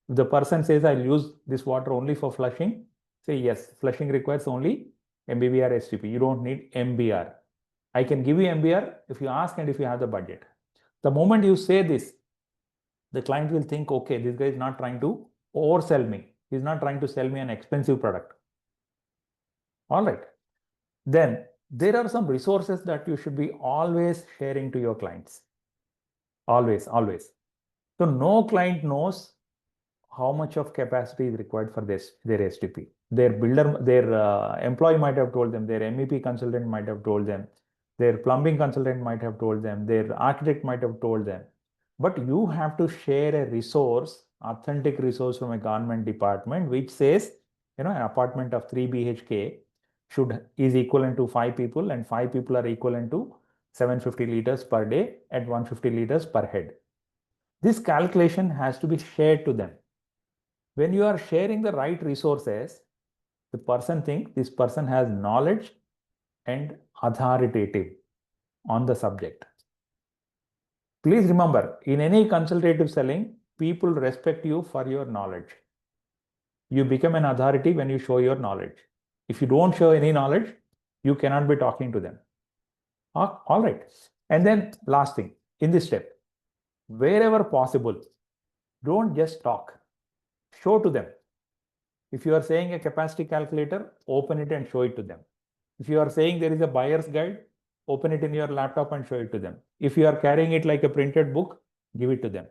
If the person says, I'll use this water only for flushing, say yes, flushing requires only MBBR STP. You don't need MBR. I can give you MBR if you ask and if you have the budget. The moment you say this, the client will think, okay, this guy is not trying to oversell me. He's not trying to sell me an expensive product. All right. Then there are some resources that you should be always sharing to your clients. Always. So no client knows how much of capacity is required for their STP. Their builder, their employee might have told them, their MEP consultant might have told them, their plumbing consultant might have told them, their architect might have told them. But you have to share a resource, authentic resource from a government department, which says, an apartment of 3 BHK is equivalent to 5 people, and 5 people are equivalent to 750 liters per day at 150 liters per head. This calculation has to be shared to them. When you are sharing the right resources, the person thinks this person has knowledge and authoritative on the subject. Please remember, in any consultative selling, people respect you for your knowledge. You become an authority when you show your knowledge. If you don't show any knowledge, you cannot be talking to them. All right. And then last thing, in this step, wherever possible, don't just talk. Show to them. If you are saying a capacity calculator, open it and show it to them. If you are saying there is a buyer's guide, open it in your laptop and show it to them. If you are carrying it like a printed book, give it to them.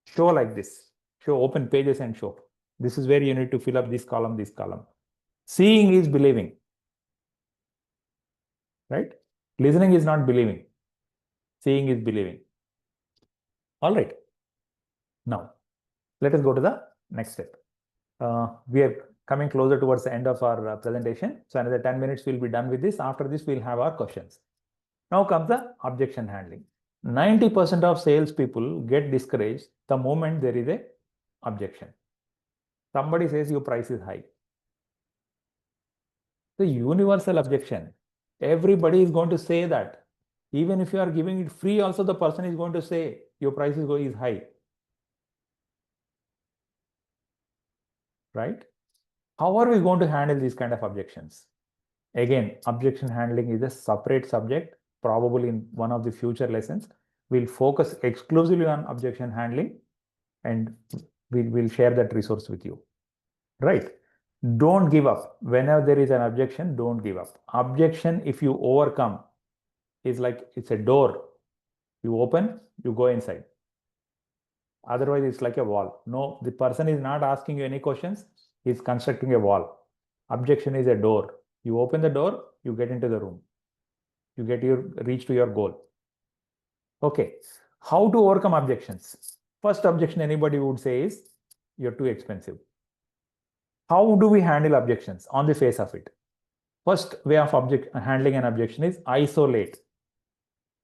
Show like this. Show, open pages and show. This is where you need to fill up this column, this column. Seeing is believing. Right? Listening is not believing. Seeing is believing. All right. Now, let us go to the next step. We are coming closer towards the end of our presentation. So another 10 minutes we'll be done with this. After this, we'll have our questions. Now comes the objection handling. 90% of salespeople get discouraged the moment there is a objection. Somebody says your price is high. The universal objection. Everybody is going to say that. Even if you are giving it free, also the person is going to say your price is high. right? How are we going to handle these kind of objections? Again, objection handling is a separate subject. Probably in one of the future lessons, we'll focus exclusively on objection handling, and we'll share that resource with you, right? Don't give up. Whenever there is an objection, don't give up. Objection, if you overcome, is like it's a door. You open, you go inside. Otherwise, it's like a wall. No, the person is not asking you any questions. He's constructing a wall. Objection is a door. You open the door, you get into the room. You reach to your goal. Okay. How to overcome objections? First objection anybody would say is, you're too expensive. How do we handle objections on the face of it? First way of handling an objection is isolate.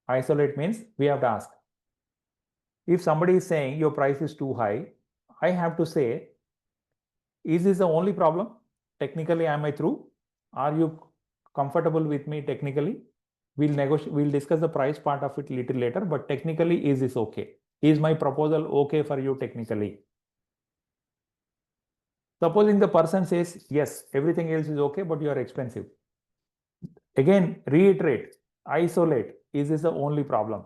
Isolate means we have to ask. If somebody is saying your price is too high, I have to say, is this the only problem? Technically, am I through? Are you comfortable with me technically? We'll negotiate, we'll discuss the price part of it little later, but technically, is this okay? Is my proposal okay for you technically? Supposing the person says, yes, everything else is okay, but you are expensive. Again, reiterate, isolate, is this the only problem?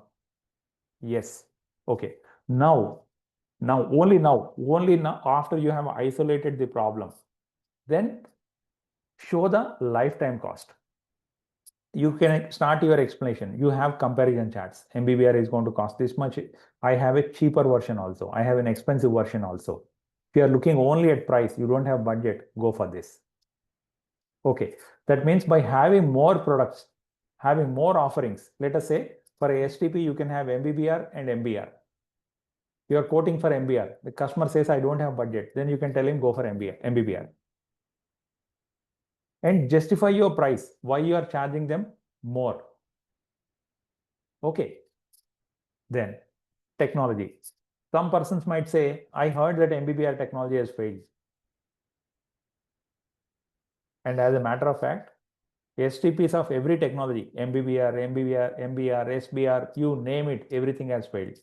Yes. Okay. Only now, after you have isolated the problem, then show the lifetime cost. You can start your explanation. You have comparison charts. MBBR is going to cost this much. I have a cheaper version also. I have an expensive version also. If you are looking only at price, you don't have budget, go for this. Okay. That means by having more products, having more offerings, let us say for a STP, you can have MBBR and MBR. You are quoting for MBR. The customer says, I don't have budget. Then you can tell him, go for MBBR. And justify your price, why you are charging them more. Okay. Then technology. Some persons might say, I heard that MBBR technology has failed. And as a matter of fact, STPs of every technology, MBBR, MBR, SBR, you name it, everything has failed.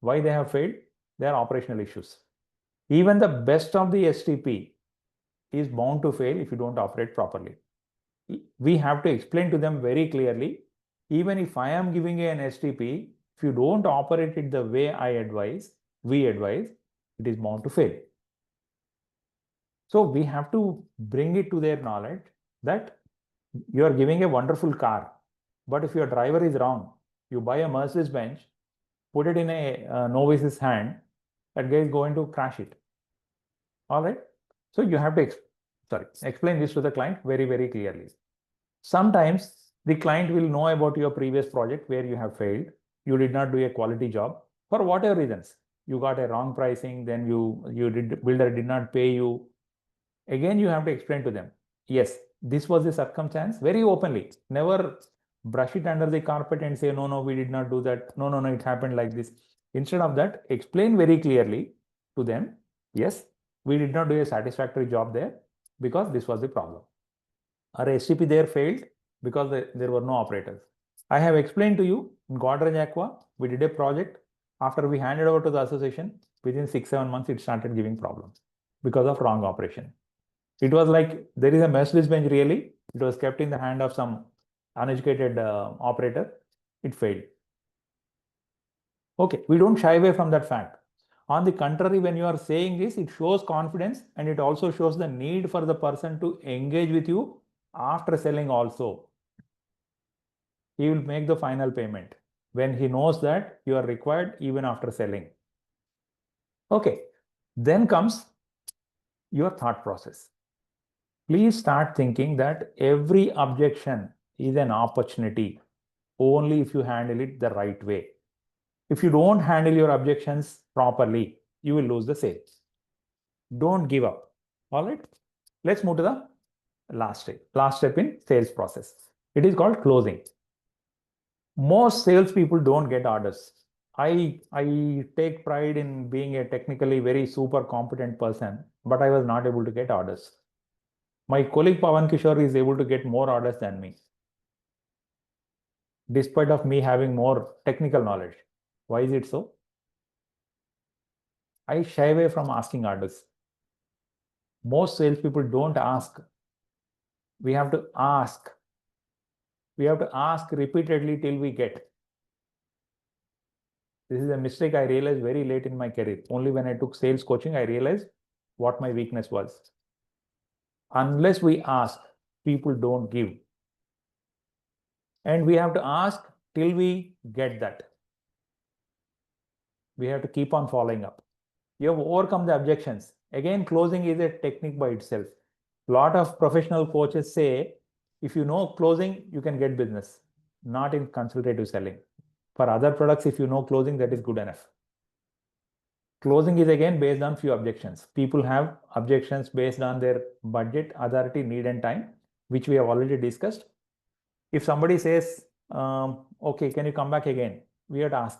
Why they have failed? They are operational issues. Even the best of the STP is bound to fail if you don't operate properly. We have to explain to them very clearly, even if I am giving an STP, if you don't operate it the way we advise, it is bound to fail. So we have to bring it to their knowledge that you are giving a wonderful car, but if your driver is wrong, you buy a Mercedes Benz, put it in a novice's hand, that guy is going to crash it. All right. So you have to explain this to the client very, very clearly. Sometimes the client will know about your previous project where you have failed. You did not do a quality job for whatever reasons. You got a wrong pricing, then builder did not pay you. Again, you have to explain to them, yes, this was the circumstance very openly. Never brush it under the carpet and say, no, we did not do that. No, it happened like this. Instead of that, explain very clearly to them, yes, we did not do a satisfactory job there because this was the problem. Our STP there failed because there were no operators. I have explained to you in Godrej Aqua, we did a project. After we handed over to the association, within 6-7 months, it started giving problems because of wrong operation. It was like there is a Mercedes Benz really. It was kept in the hand of some uneducated operator. It failed. Okay, we don't shy away from that fact. On the contrary, when you are saying this, it shows confidence and it also shows the need for the person to engage with you after selling also. He will make the final payment when he knows that you are required even after selling. Okay, then comes your thought process. Please start thinking that every objection is an opportunity only if you handle it the right way. If you don't handle your objections properly, you will lose the sale. Don't give up. All right. Let's move to the last step in sales process. It is called closing. Most salespeople don't get orders. I take pride in being a technically very super competent person, but I was not able to get orders. My colleague Pawan Kishore is able to get more orders than me, despite of me having more technical knowledge. Why is it so? I shy away from asking orders. Most salespeople don't ask. We have to ask. We have to ask repeatedly till we get. This is a mistake I realized very late in my career. Only when I took sales coaching, I realized what my weakness was. Unless we ask, people don't give. And we have to ask till we get that. We have to keep on following up. You have overcome the objections. Again, closing is a technique by itself. A lot of professional coaches say, if you know closing, you can get business, not in consultative selling. For other products, if you know closing, that is good enough. Closing is again based on few objections. People have objections based on their budget, authority, need, and time, which we have already discussed. If somebody says, okay, can you come back again? We have to ask,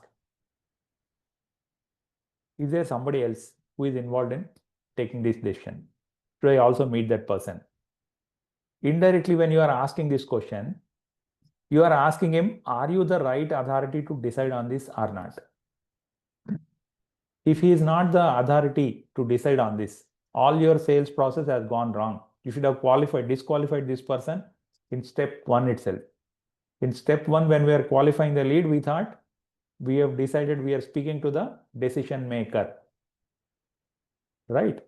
is there somebody else who is involved in taking this decision? Should I also meet that person? Indirectly, when you are asking this question, you are asking him, are you the right authority to decide on this or not? If he is not the authority to decide on this, all your sales process has gone wrong. You should have disqualified this person in step 1 itself. In step 1, when we are qualifying the lead, we thought we have decided we are speaking to the decision maker, right?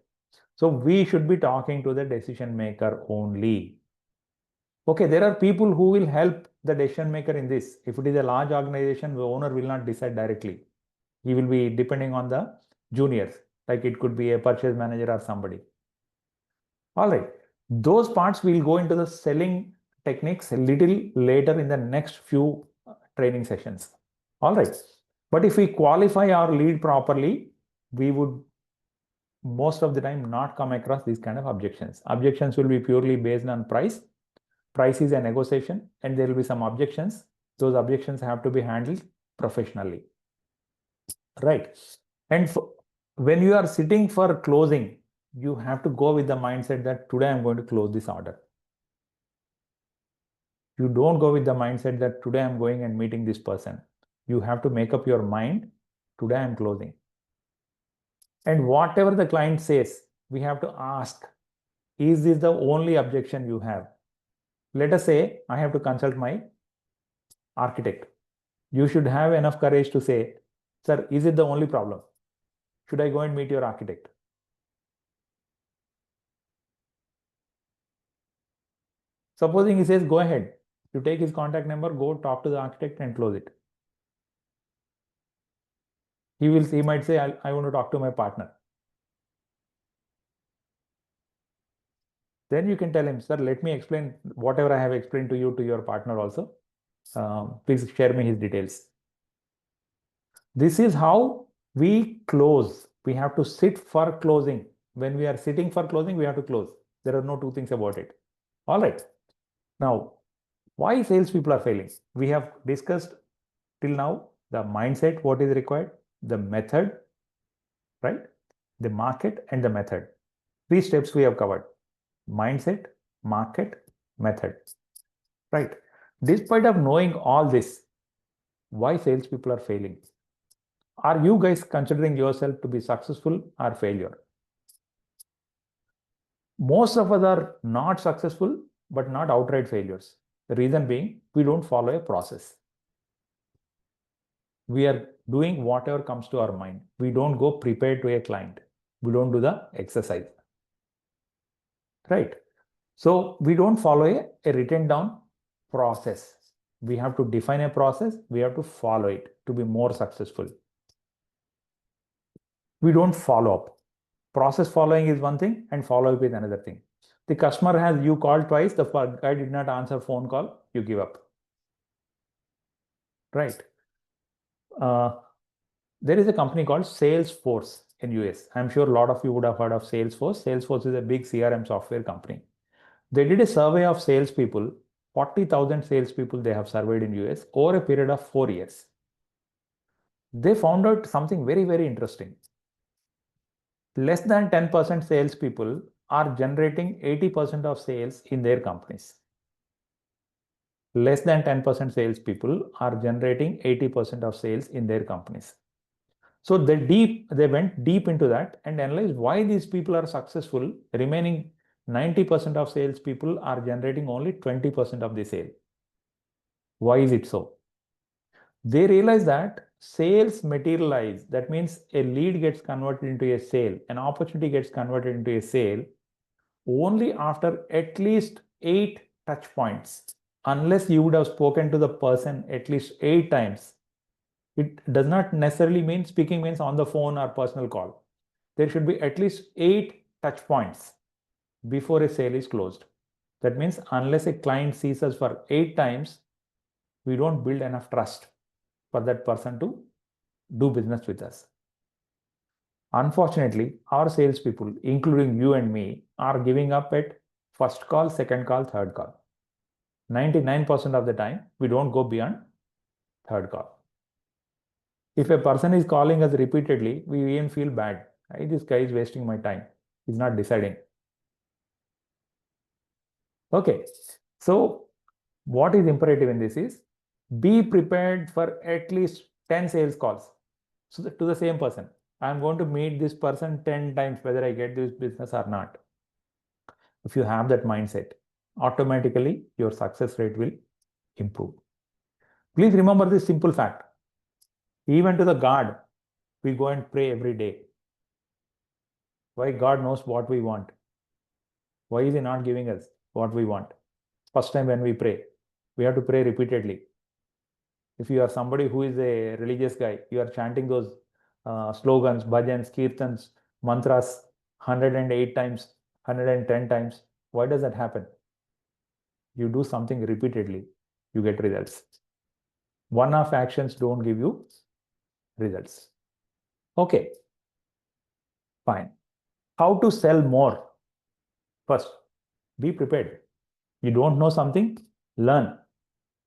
So we should be talking to the decision maker only. Okay, there are people who will help the decision maker in this. If it is a large organization, the owner will not decide directly. He will be depending on the juniors, like it could be a purchase manager or somebody. All right, those parts will go into the selling techniques a little later in the next few training sessions. All right, but if we qualify our lead properly, we would most of the time not come across these kind of objections. Objections will be purely based on price. Price is a negotiation, and there will be some objections. Those objections have to be handled professionally, right? And when you are sitting for closing, you have to go with the mindset that today I'm going to close this order. You don't go with the mindset that today I'm going and meeting this person. You have to make up your mind, today I'm closing. And whatever the client says, we have to ask, is this the only objection you have? Let us say I have to consult my architect. You should have enough courage to say, sir, is it the only problem? Should I go and meet your architect? Supposing he says, go ahead. You take his contact number, go talk to the architect and close it. He might say, I want to talk to my partner. Then you can tell him, sir, let me explain whatever I have explained to you to your partner also. Please share me his details. This is how we close. We have to sit for closing. When we are sitting for closing, we have to close. There are no two things about it. All right. Now, why salespeople are failing? We have discussed till now the mindset, what is required, the method, right? The market and the method. 3 steps we have covered. Mindset, market, method, right? Despite of knowing all this, why salespeople are failing? Are you guys considering yourself to be successful or failure? Most of us are not successful, but not outright failures. The reason being, we don't follow a process. We are doing whatever comes to our mind. We don't go prepared to a client. We don't do the exercise. Right. So we don't follow a written down process. We have to define a process. We have to follow it to be more successful. We don't follow up. Process following is one thing and follow up is another thing. The customer has you called twice. The guy did not answer phone call. You give up. Right. There is a company called Salesforce in US. I'm sure a lot of you would have heard of Salesforce. Salesforce is a big CRM software company. They did a survey of salespeople, 40,000 salespeople they have surveyed in US over a period of 4 years. They found out something very, very interesting. Less than 10% salespeople are generating 80% of sales in their companies. Less than 10% salespeople are generating 80% of sales in their companies. So they went deep into that and analyzed why these people are successful. Remaining 90% of salespeople are generating only 20% of the sale. Why is it so? They realize that sales materialize. That means a lead gets converted into a sale, an opportunity gets converted into a sale only after at least 8 touch points. Unless you would have spoken to the person at least 8 times. It does not necessarily mean speaking means on the phone or personal call. There should be at least 8 touch points before a sale is closed. That means unless a client sees us for 8 times, we don't build enough trust for that person to do business with us. Unfortunately, our salespeople, including you and me, are giving up at first call, second call, third call. 99% of the time, we don't go beyond third call. If a person is calling us repeatedly, we even feel bad. This guy is wasting my time. He's not deciding. Okay, so what is imperative in this is be prepared for at least 10 sales calls. So to the same person, I'm going to meet this person 10 times whether I get this business or not. If you have that mindset, automatically your success rate will improve. Please remember this simple fact. Even to the God, we go and pray every day. Why? God knows what we want. Why is He not giving us what we want? First time when we pray, we have to pray repeatedly. If you are somebody who is a religious guy, you are chanting those slogans, bhajans, kirtans, mantras 108 times, 110 times. Why does that happen? You do something repeatedly, you get results. One-off actions don't give you results. Okay, fine. How to sell more? First, be prepared. You don't know something, learn.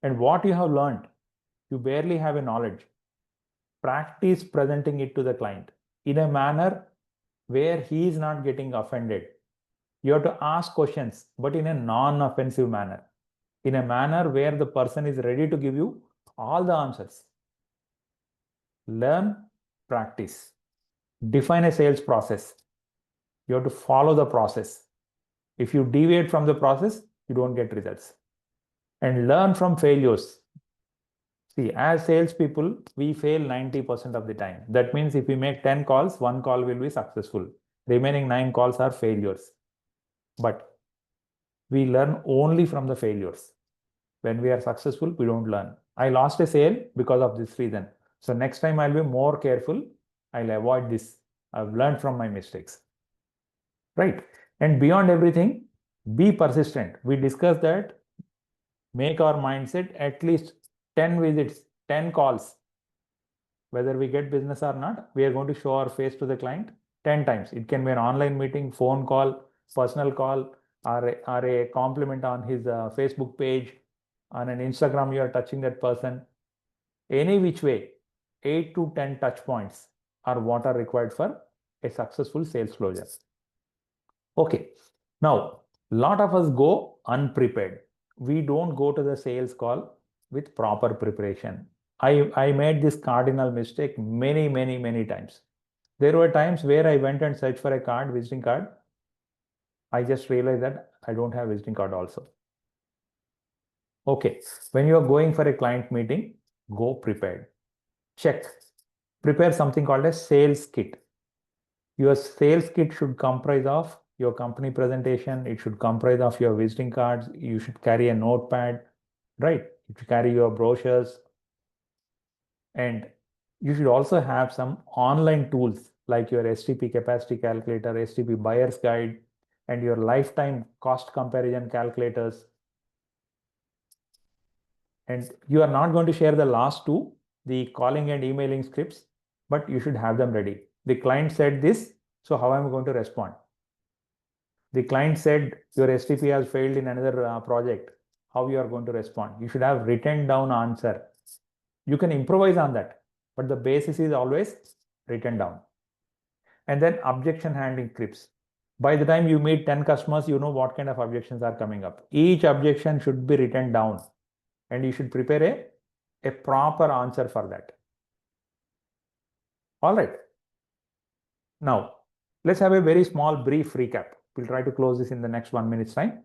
And what you have learned, you barely have a knowledge. Practice presenting it to the client in a manner where he is not getting offended. You have to ask questions, but in a non-offensive manner, in a manner where the person is ready to give you all the answers. Learn, practice. Define a sales process. You have to follow the process. If you deviate from the process, you don't get results. And learn from failures. See, as salespeople, we fail 90% of the time. That means if we make 10 calls, 1 call will be successful. Remaining 9 calls are failures. But we learn only from the failures. When we are successful, we don't learn. I lost a sale because of this reason. So next time I'll be more careful. I'll avoid this. I've learned from my mistakes. Right? And beyond everything, be persistent. We discussed that. Make our mindset at least 10 visits, 10 calls. Whether we get business or not, we are going to show our face to the client 10 times. It can be an online meeting, phone call, personal call, or a compliment on his Facebook page. On an Instagram, you are touching that person. Any which way, 8 to 10 touch points are what are required for a successful sales closure. Okay, now a lot of us go unprepared. We don't go to the sales call with proper preparation. I made this cardinal mistake many times. There were times where I went and searched for a card, visiting card. I just realized that I don't have visiting card also. Okay, when you are going for a client meeting, go prepared. Check. Prepare something called a sales kit. Your sales kit should comprise of your company presentation. It should comprise of your visiting cards. You should carry a notepad, right? You should carry your brochures. And you should also have some online tools like your STP capacity calculator, STP buyer's guide, and your lifetime cost comparison calculators. And you are not going to share the last two, the calling and emailing scripts, but you should have them ready. The client said this, so how am I going to respond? The client said your STP has failed in another project. How you are going to respond? You should have written down answer. You can improvise on that, but the basis is always written down. And then objection handling scripts. By the time you meet 10 customers, you know what kind of objections are coming up. Each objection should be written down, and you should prepare a proper answer for that. All right. Now, let's have a very small brief recap. We'll try to close this in the next 1 minute's time.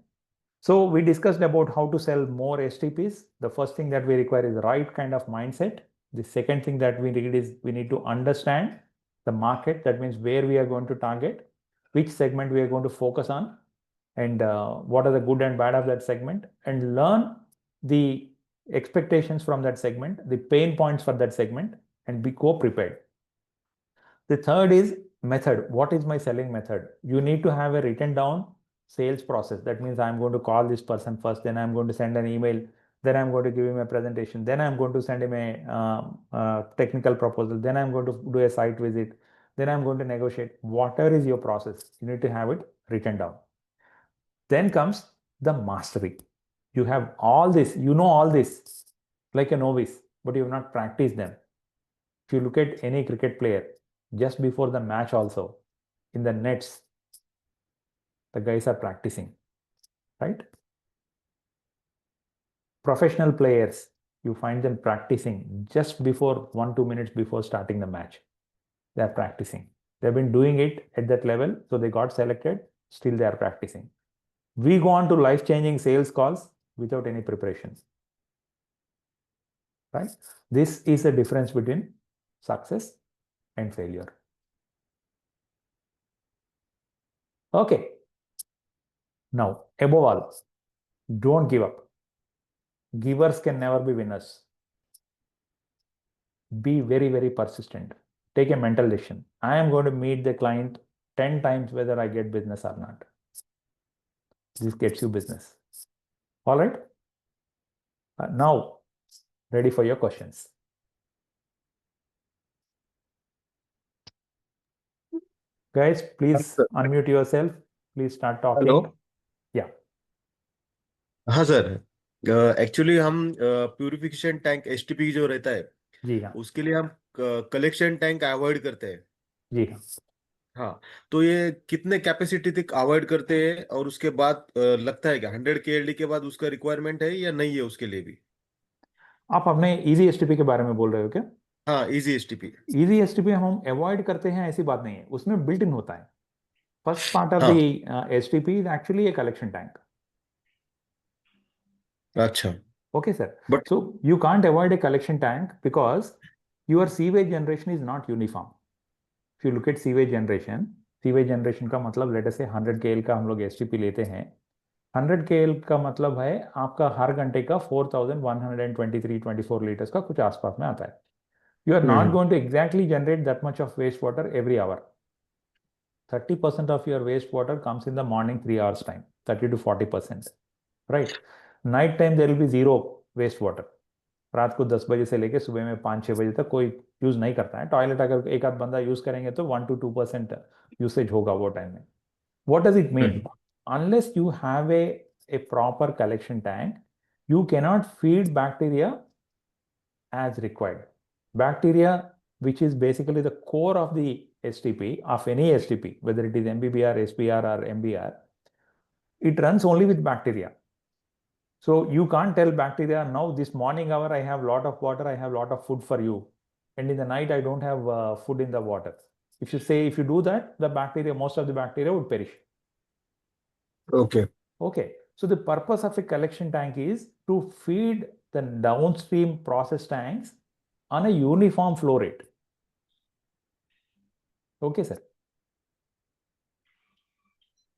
So we discussed about how to sell more STPs. The first thing that we require is the right kind of mindset. The second thing that we need is we need to understand the market. That means where we are going to target, which segment we are going to focus on, and what are the good and bad of that segment, and learn the expectations from that segment, the pain points for that segment, and be co-prepared. The third is method. What is my selling method? You need to have a written down sales process. That means I'm going to call this person first, then I'm going to send an email, then I'm going to give him a presentation, then I'm going to send him a technical proposal, then I'm going to do a site visit, then I'm going to negotiate. Whatever is your process, you need to have it written down. Then comes the mastery. You have all this, you know all this like a novice, but you have not practiced them. If you look at any cricket player, just before the match also, in the nets, the guys are practicing, right? Professional players, you find them practicing just before 1-2 minutes before starting the match. They are practicing. They've been doing it at that level, so they got selected, still they are practicing. We go on to life-changing sales calls without any preparation, right? This is the difference between success and failure. Okay. Now, above all, don't give up. Givers can never be winners. Be very, very persistent. Take a mental decision. I am going to meet the client 10 times whether I get business or not. This gets you business. All right. Now, ready for your questions. Guys, please unmute yourself. Please start talking. Hello Yeah. हाँ sir actually हम purification tank STP जो रहता है जी हाँ। उसके लिए हम collection tank avoid करते हैं। जी हाँ। हाँ, तो ये कितने कैपेसिटी तक अवॉइड करते हैं और उसके बाद लगता है कि 100 केएलडी के बाद उसका रिक्वायरमेंट है या नहीं है उसके लिए भी? आप अपने इजी एसटीपी के बारे में बोल रहे हो क्या? हाँ, इजी एसटीपी। इजी एसटीपी हम अवॉइड करते हैं ऐसी बात नहीं है, उसमें बिल्ट इन होता है. First part of हाँ, the STP is actually a collection tank. अच्छा, Okay, sir. But So you can't avoid a collection tank because your sewage generation is not uniform. If you look at sewage generation का मतलब let us say 100 KL का हम लोग STP लेते हैं. 100 KL का मतलब है आपका हर घंटे का 4123-24 liters का कुछ आसपास में आता है. You are not going to exactly generate that much of wastewater every hour. 30% of your wastewater comes in the morning 3 hours time, 30 to 40%. Right? Night time there will be zero wastewater. रात को 10 बजे से लेके सुबह में 5-6 बजे तक कोई यूज नहीं करता है. टॉयलेट अगर एक आध बंदा यूज करेंगे तो 1 to 2% यूसेज होगा वो टाइम में. What does it mean? Unless you have a proper collection tank, you cannot feed bacteria as required. Bacteria, which is basically the core of the STP, of any STP, whether it is MBBR, SBR or MBR, it runs only with bacteria. So you can't tell bacteria, now this morning hour I have lot of water, I have lot of food for you. And in the night I don't have food in the water. If you do that, the bacteria, most of the bacteria would perish. Okay. Okay. So the purpose of a collection tank is to feed the downstream process tanks on a uniform flow rate. Okay, sir.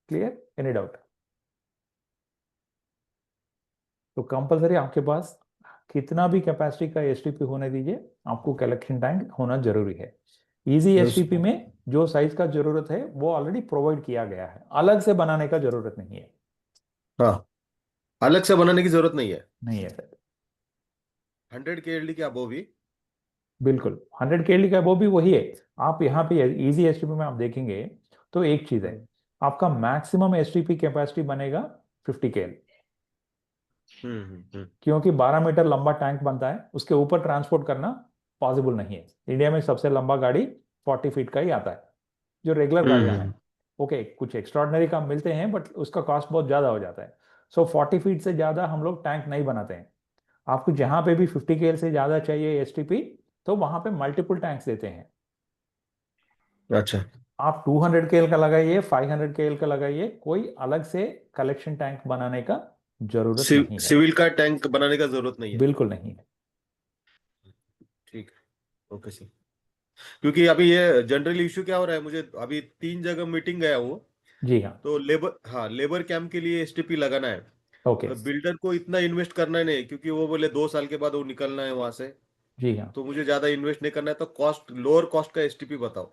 Clear? Any doubt? तो compulsory आपके पास कितना भी capacity का STP होने दीजिए, आपको collection tank होना जरूरी है. इजी एसटीपी में जो साइज का जरूरत है वो ऑलरेडी प्रोवाइड किया गया है, अलग से बनाने का जरूरत नहीं है. हाँ, अलग से बनाने की जरूरत नहीं है. नहीं है सर. 100 केएलडी के अबोव भी? बिल्कुल 100 केएलडी का वो भी वही है. आप यहाँ पे इजी एसटीपी में आप देखेंगे तो एक चीज है, आपका मैक्सिमम एसटीपी कैपेसिटी बनेगा 50 केएल. क्योंकि 12 मीटर लंबा टैंक बनता है, उसके ऊपर ट्रांसपोर्ट करना पॉसिबल नहीं है. इंडिया में सबसे लंबा गाड़ी 40 फीट का ही आता है, जो रेगुलर गाड़ियां हैं. ओके, कुछ एक्स्ट्रॉर्डनरी काम मिलते हैं बट उसका कॉस्ट बहुत ज्यादा हो जाता है. सो 40 फीट से ज्यादा हम लोग टैंक नहीं बनाते हैं. आपको जहां पे भी 50 केएल से ज्यादा चाहिए एसटीपी, तो वहां पे मल्टीपल टैंक्स देते हैं. अच्छा, आप 200 KL का लगाइए, 500 KL का लगाइए, कोई अलग से कलेक्शन टैंक बनाने का जरूरत नहीं है, सिविल का टैंक बनाने का जरूरत नहीं है। बिल्कुल नहीं है। ठीक है, ओके सर। क्योंकि अभी ये जनरली इशू क्या हो रहा है, मुझे अभी 3 जगह मीटिंग गया हूँ, जी हाँ। तो लेबर कैंप के लिए एसटीपी लगाना है। ओके। बिल्डर को इतना इन्वेस्ट करना नहीं, क्योंकि वो बोले 2 साल के बाद वो निकलना है वहां से, जी हाँ। तो मुझे ज्यादा इन्वेस्ट नहीं करना है, तो कॉस्ट लोअर कॉस्ट का एसटीपी बताओ।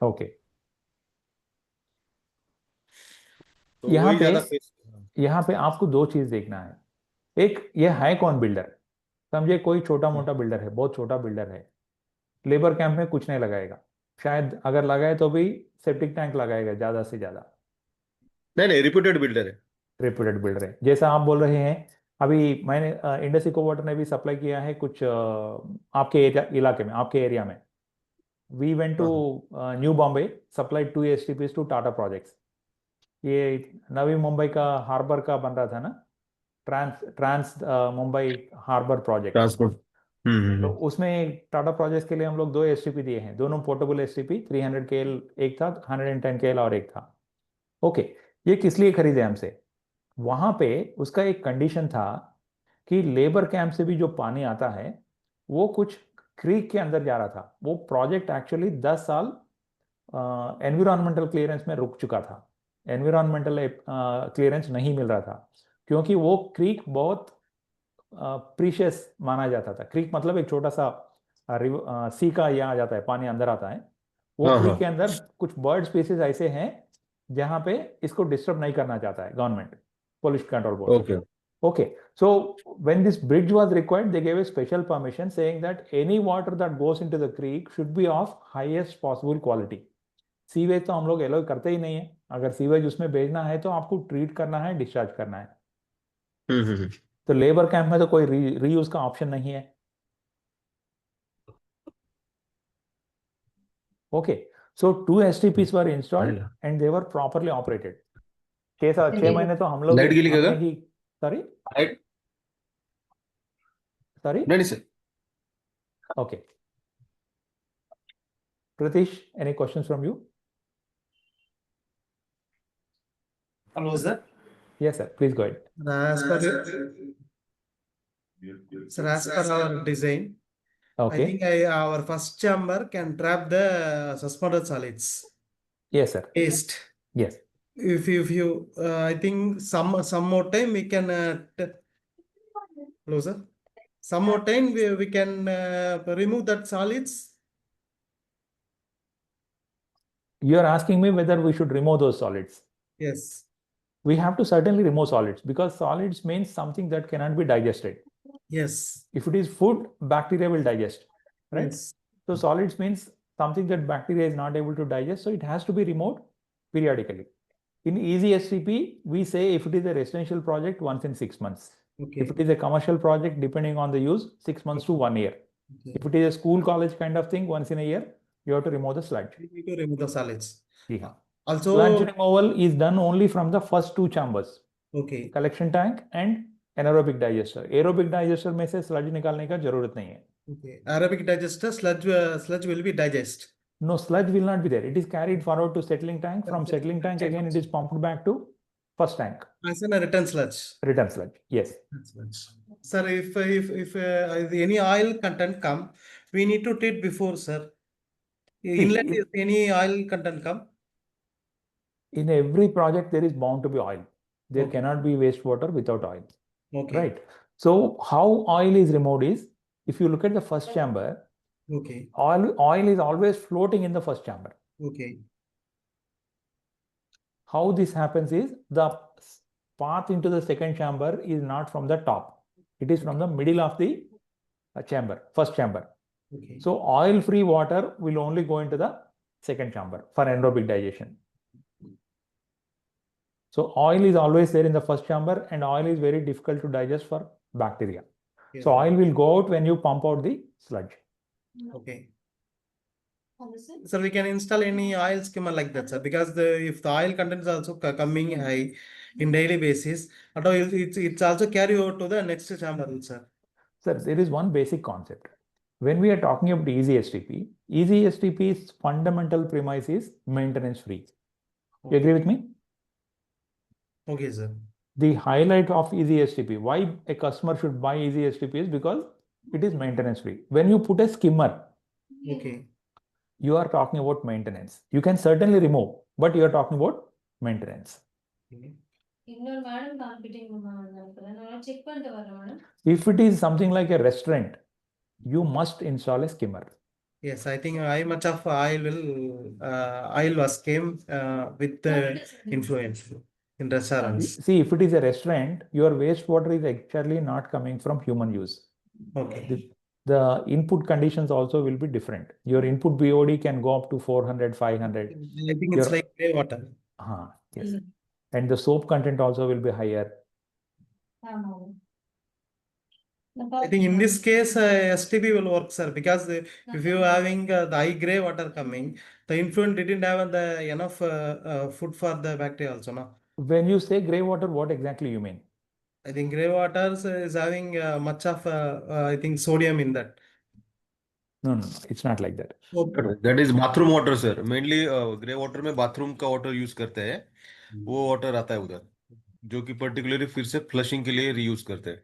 ओके। तो यहाँ वही पे ज्यादा फेस। यहाँ पे आपको दो चीज देखना है। एक, ये है कौन बिल्डर? समझे कोई छोटा मोटा बिल्डर है, बहुत छोटा बिल्डर है, लेबर कैंप में कुछ नहीं लगाएगा, शायद अगर लगाए तो भी सेप्टिक टैंक लगाएगा ज्यादा से ज्यादा। नहीं नहीं, रिप्यूटेड बिल्डर है। रेपुटेड बिल्डर है, जैसा आप बोल रहे हैं। अभी मैंने इंडस इको वाटर ने भी सप्लाई किया है कुछ आपके इलाके में, आपके एरिया में। वी वेंट टू हाँ हाँ, New Bombay, supplied 2 STPs to Tata projects. ये नवी मुंबई का हार्बर का बन रहा था ना, trans trans Mumbai harbour project. Transport. तो उसमें टाटा प्रोजेक्ट्स के लिए हम लोग 2 STP दिए हैं, दोनों पोर्टेबल STP, 300 KL एक था, 110 KL और एक था। ओके। ये किस लिए खरीदे हमसे? वहां पे उसका एक कंडीशन था कि लेबर कैंप से भी जो पानी आता है वो कुछ क्रीक के अंदर जा रहा था। वो प्रोजेक्ट एक्चुअली 10 साल एनवायरमेंटल क्लियरेंस में रुक चुका था, एनवायरमेंटल क्लियरेंस नहीं मिल रहा था, क्योंकि वो क्रीक बहुत प्रीशियस माना जाता था। क्रीक मतलब एक छोटा सा सी का ये आ जाता है, पानी अंदर आता है। वो हाँ क्रीक हाँ, के अंदर कुछ बर्ड स्पीसीज ऐसे हैं जहाँ पे इसको डिस्टर्ब नहीं करना चाहता है government, pollution control board. Okay. Okay, so when this bridge was required, they gave a special permission saying that any water that goes into the creek should be of highest possible quality. Sewage तो हम लोग yellow करते ही नहीं है, अगर sewage उसमें भेजना है तो आपको ट्रीट करना है, डिस्चार्ज करना है। हम्म। तो लेबर कैंप में तो कोई रीयूज का ऑप्शन नहीं है। Okay. So 2 STPs were installed and they were properly operated. 6 महीने तो हम लोग लाइट गिली का अपने ही। सॉरी। लाइट। सॉरी। नहीं sir. Okay. Pratish, any questions from you? Hello, sir. Yes, sir. Please go ahead. As per sir, as per our design, I Okay. think our first chamber can trap the suspended solids Yes, sir. waste. Yes. If you I think some more time we can hello, sir. Some more time we can remove that solids. You are asking me whether we should remove those solids. Yes. We have to certainly remove solids because solids means something that cannot be digested. Yes. If it is food, bacteria will digest, right? Yes. So solids means something that bacteria is not able to digest, so it has to be removed periodically. In easy STP, we say if it is a residential project, once in 6 months. Okay. If it is a commercial project, depending on the use, 6 months to 1 year. Okay. If it is a school college kind of thing, once in a year, you have to remove the sludge. We need to remove the solids. जी हाँ. Also, Sludge removal is done only from the first 2 chambers, okay. collection tank and anaerobic digester. Aerobic digester में से sludge निकालने का जरूरत नहीं है. Okay. Arabic digester sludge will be digest. No, sludge will not be there. It is carried forward to settling tank. From settling tank again, it is pumped back to first tank. As in a return sludge. Return sludge. Yes. Sir, if any oil content come, we need to treat before, sir. Inlet, if any oil content come. In every project, there is bound to be oil. There Okay. cannot be wastewater without oil. Okay. Right. So how oil is removed is, if you look at the first chamber, Okay. oil is always floating in the first chamber. Okay. How this happens is the path into the second chamber is not from the top. It is from the middle of the chamber, first chamber. Okay. So oil-free water will only go into the second chamber for anaerobic digestion. So oil is always there in the first chamber, and oil is very difficult to digest for bacteria. Yes, So sir. oil will go out when you pump out the sludge. Okay. Sir, we can install any oil skimmer like that, sir, because if the oil content is also coming high in daily basis, it's also carry over to the next chamber, sir. Sir, there is one basic concept. When we are talking about easy STP's fundamental premise is maintenance free. You agree with me? Okay, sir. The highlight of easy STP, why a customer should buy easy STP is because it is maintenance free. When you put a skimmer, Okay. you are talking about maintenance. You can certainly remove, but you are talking about maintenance. Okay. If it is something like a restaurant, you must install a skimmer. Yes, I think I much of oil was came with the influence in restaurants. See, if it is a restaurant, your wastewater is actually not coming from human use. Okay. The input conditions also will be different. Your input BOD can go up to 400, 500. I think it's Your- like grey water. Yes. And the soap content also will be higher. I think in this case, STP will work, sir, because if you having the high gray water coming, the influent didn't have the enough food for the bacteria also, no? When you say gray water, what exactly you mean? I think grey water is having much of, I think, sodium in that. No, it's not like that. That is bathroom water, sir. Mainly grey water में bathroom का water use करते हैं, वो water आता है उधर, जो कि पर्टिकुलरली फिर से फ्लशिंग के लिए रीयूज करते हैं.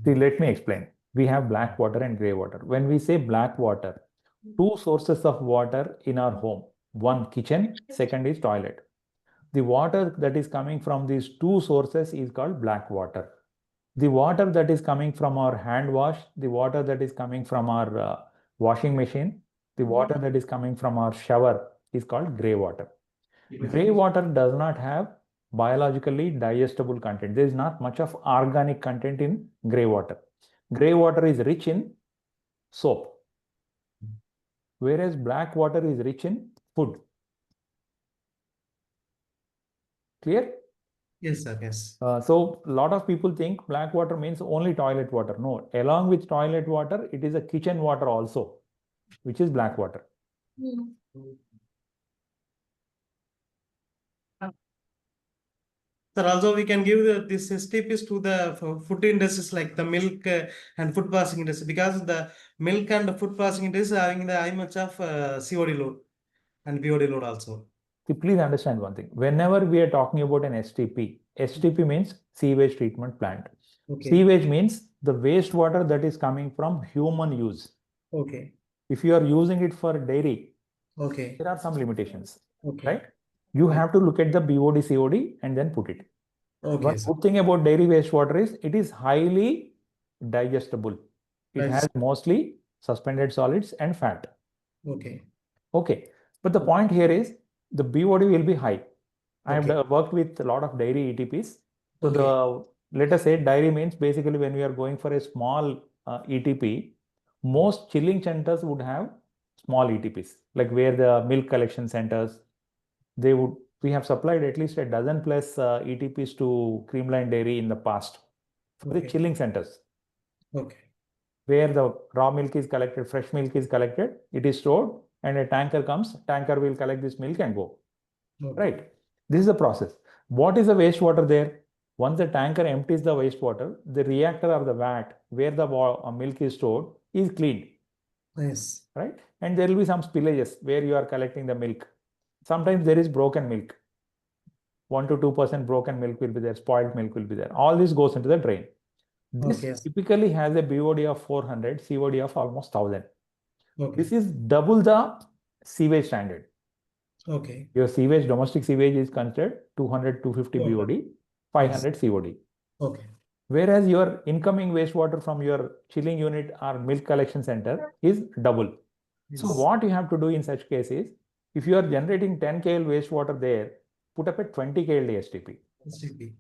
See, let me explain. We have black water and gray water. When we say black water, two sources of water in our home. One kitchen, second is toilet. The water that is coming from these two sources is called black water. The water that is coming from our hand wash, the water that is coming from our washing machine, the water that is coming from our shower is called gray water. Gray water does not have biologically digestible content. There is not much of organic content in gray water. Gray water is rich in soap, whereas black water is rich in food. Clear? Yes, sir, yes. So a lot of people think black water means only toilet water. No, along with toilet water, it is a kitchen water also, which is black water. Sir, also we can give this STPs to the food industries like the milk and food processing industry, because the milk and the food processing industry is having the high much of COD load and BOD load also. See, please understand one thing. Whenever we are talking about an STP means sewage treatment plant. Okay. Sewage means the wastewater that is coming from human use. Okay. If you are using it for dairy, Okay. there are some limitations, Okay. right? You have to look at the BOD, COD and then put it. Okay, One sir. good thing about dairy wastewater is it is highly digestible. It Right. has mostly suspended solids and fat. Okay. Okay. But the point here is the BOD will be high. I have Okay. worked with a lot of dairy ETPs. So Okay. let us say dairy means basically when we are going for a small ETP, most chilling centers would have small ETPs, like where the milk collection centers, we have supplied at least a dozen plus ETPs to Creamline Dairy in the past for the Okay. chilling centers, Okay. where the raw milk is collected, fresh milk is collected, it is stored, and a tanker comes, tanker will collect this milk and go. Okay. Right? This is the process. What is the wastewater there? Once the tanker empties the wastewater, the reactor or the vat where the milk is stored is cleaned. Yes. Right? And there will be some spillages where you are collecting the milk. Sometimes there is broken milk. 1 to 2% broken milk will be there, spoiled milk will be there. All this goes into the drain. This Okay. typically has a BOD of 400, COD of almost 1000. Okay. This is double the sewage standard. Okay. Your sewage, domestic sewage is considered 200, 250 Okay. BOD, 500 COD. Okay. Whereas your incoming wastewater from your chilling unit or milk collection center is double. So Yes. what you have to do in such cases, if you are generating 10 KL wastewater there, put up a 20 KL STP. STP.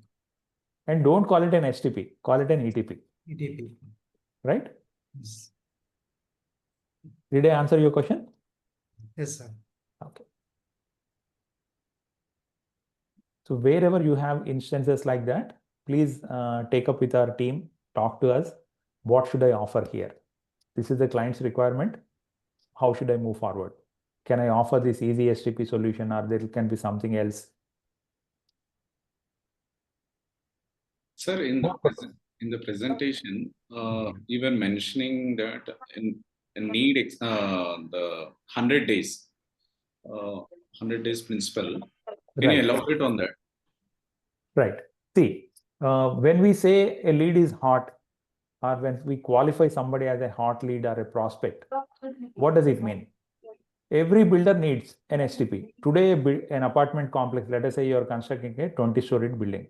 And don't call it an STP, call it an ETP. ETP. Right? Yes. Did I answer your question? Yes, sir. Okay. So wherever you have instances like that, please take up with our team, talk to us. What should I offer here? This is the client's requirement. How should I move forward? Can I offer this easy STP solution, or there can be something else? Sir, in the presentation, you were mentioning that in need the 100 days, 100 days principle. Can you Right. elaborate on that? Right. See, when we say a lead is hot, or when we qualify somebody as a hot lead or a prospect, what does it mean? Every builder needs an STP. Today, an apartment complex, let us say you're constructing a 20-storied building.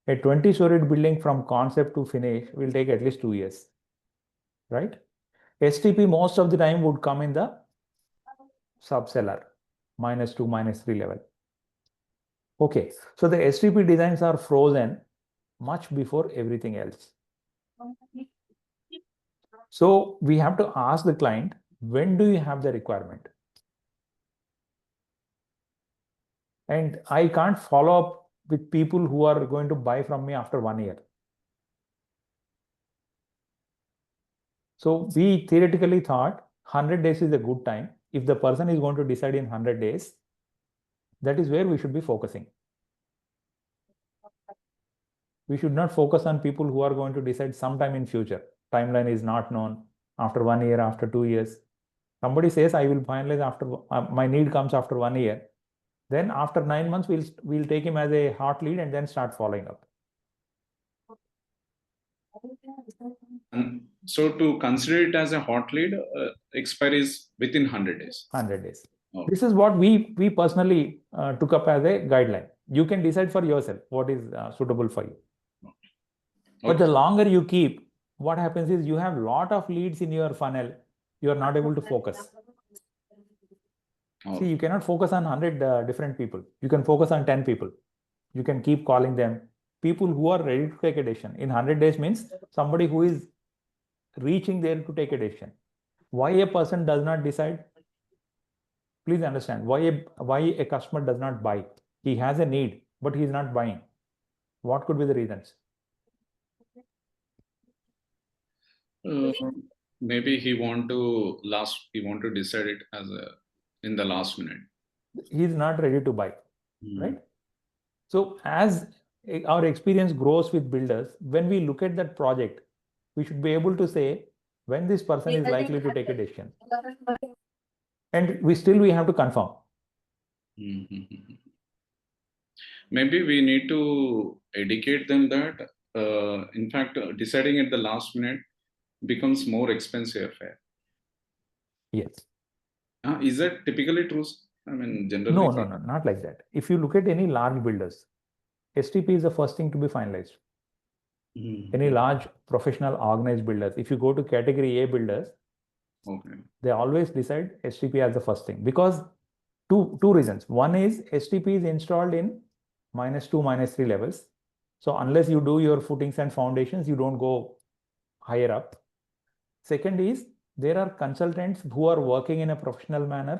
A 20-storied building from concept to finish will take at least 2 years, right? STP most of the time would come in the subcellar, -2, -3 level. Okay, so the STP designs are frozen much before everything else. So we have to ask the client, when do you have the requirement? And I can't follow up with people who are going to buy from me after 1 year. So we theoretically thought 100 days is a good time. If the person is going to decide in 100 days, that is where we should be focusing. We should not focus on people who are going to decide sometime in future. Timeline is not known, after 1 year, after 2 years. Somebody says, I will finalize after, my need comes after 1 year. Then after 9 months, we'll take him as a hot lead and then start following up. And so to consider it as a hot lead, expiry is within 100 days. 100 days. Okay. This is what we personally took up as a guideline. You can decide for yourself what is suitable for you. But the longer you keep, what happens is you have a lot of leads in your funnel. You are not able to focus. Okay. See, you cannot focus on 100 different people. You can focus on 10 people. You can keep calling them. People who are ready to take a decision. In 100 days means somebody who is reaching there to take a decision. Why a person does not decide? Please understand why a customer does not buy. He has a need, but he is not buying. What could be the reasons? Maybe he want to decide it as in the last minute. He is not ready to buy, right? So as our experience grows with builders, when we look at that project, we should be able to say when this person is likely to take a decision. And we have to confirm. Maybe we need to educate them that, in fact, deciding at the last minute becomes more expensive affair. Yes. Is that typically true? I mean, generally. No, not like that. If you look at any large builders, STP is the first thing to be finalized. Any large professional organized builders, if you go to category A builders, Okay. they always decide STP as the first thing, because two reasons. One is STP is installed in -2, -3 levels. So unless you do your footings and foundations, you don't go higher up. Second is there are consultants who are working in a professional manner.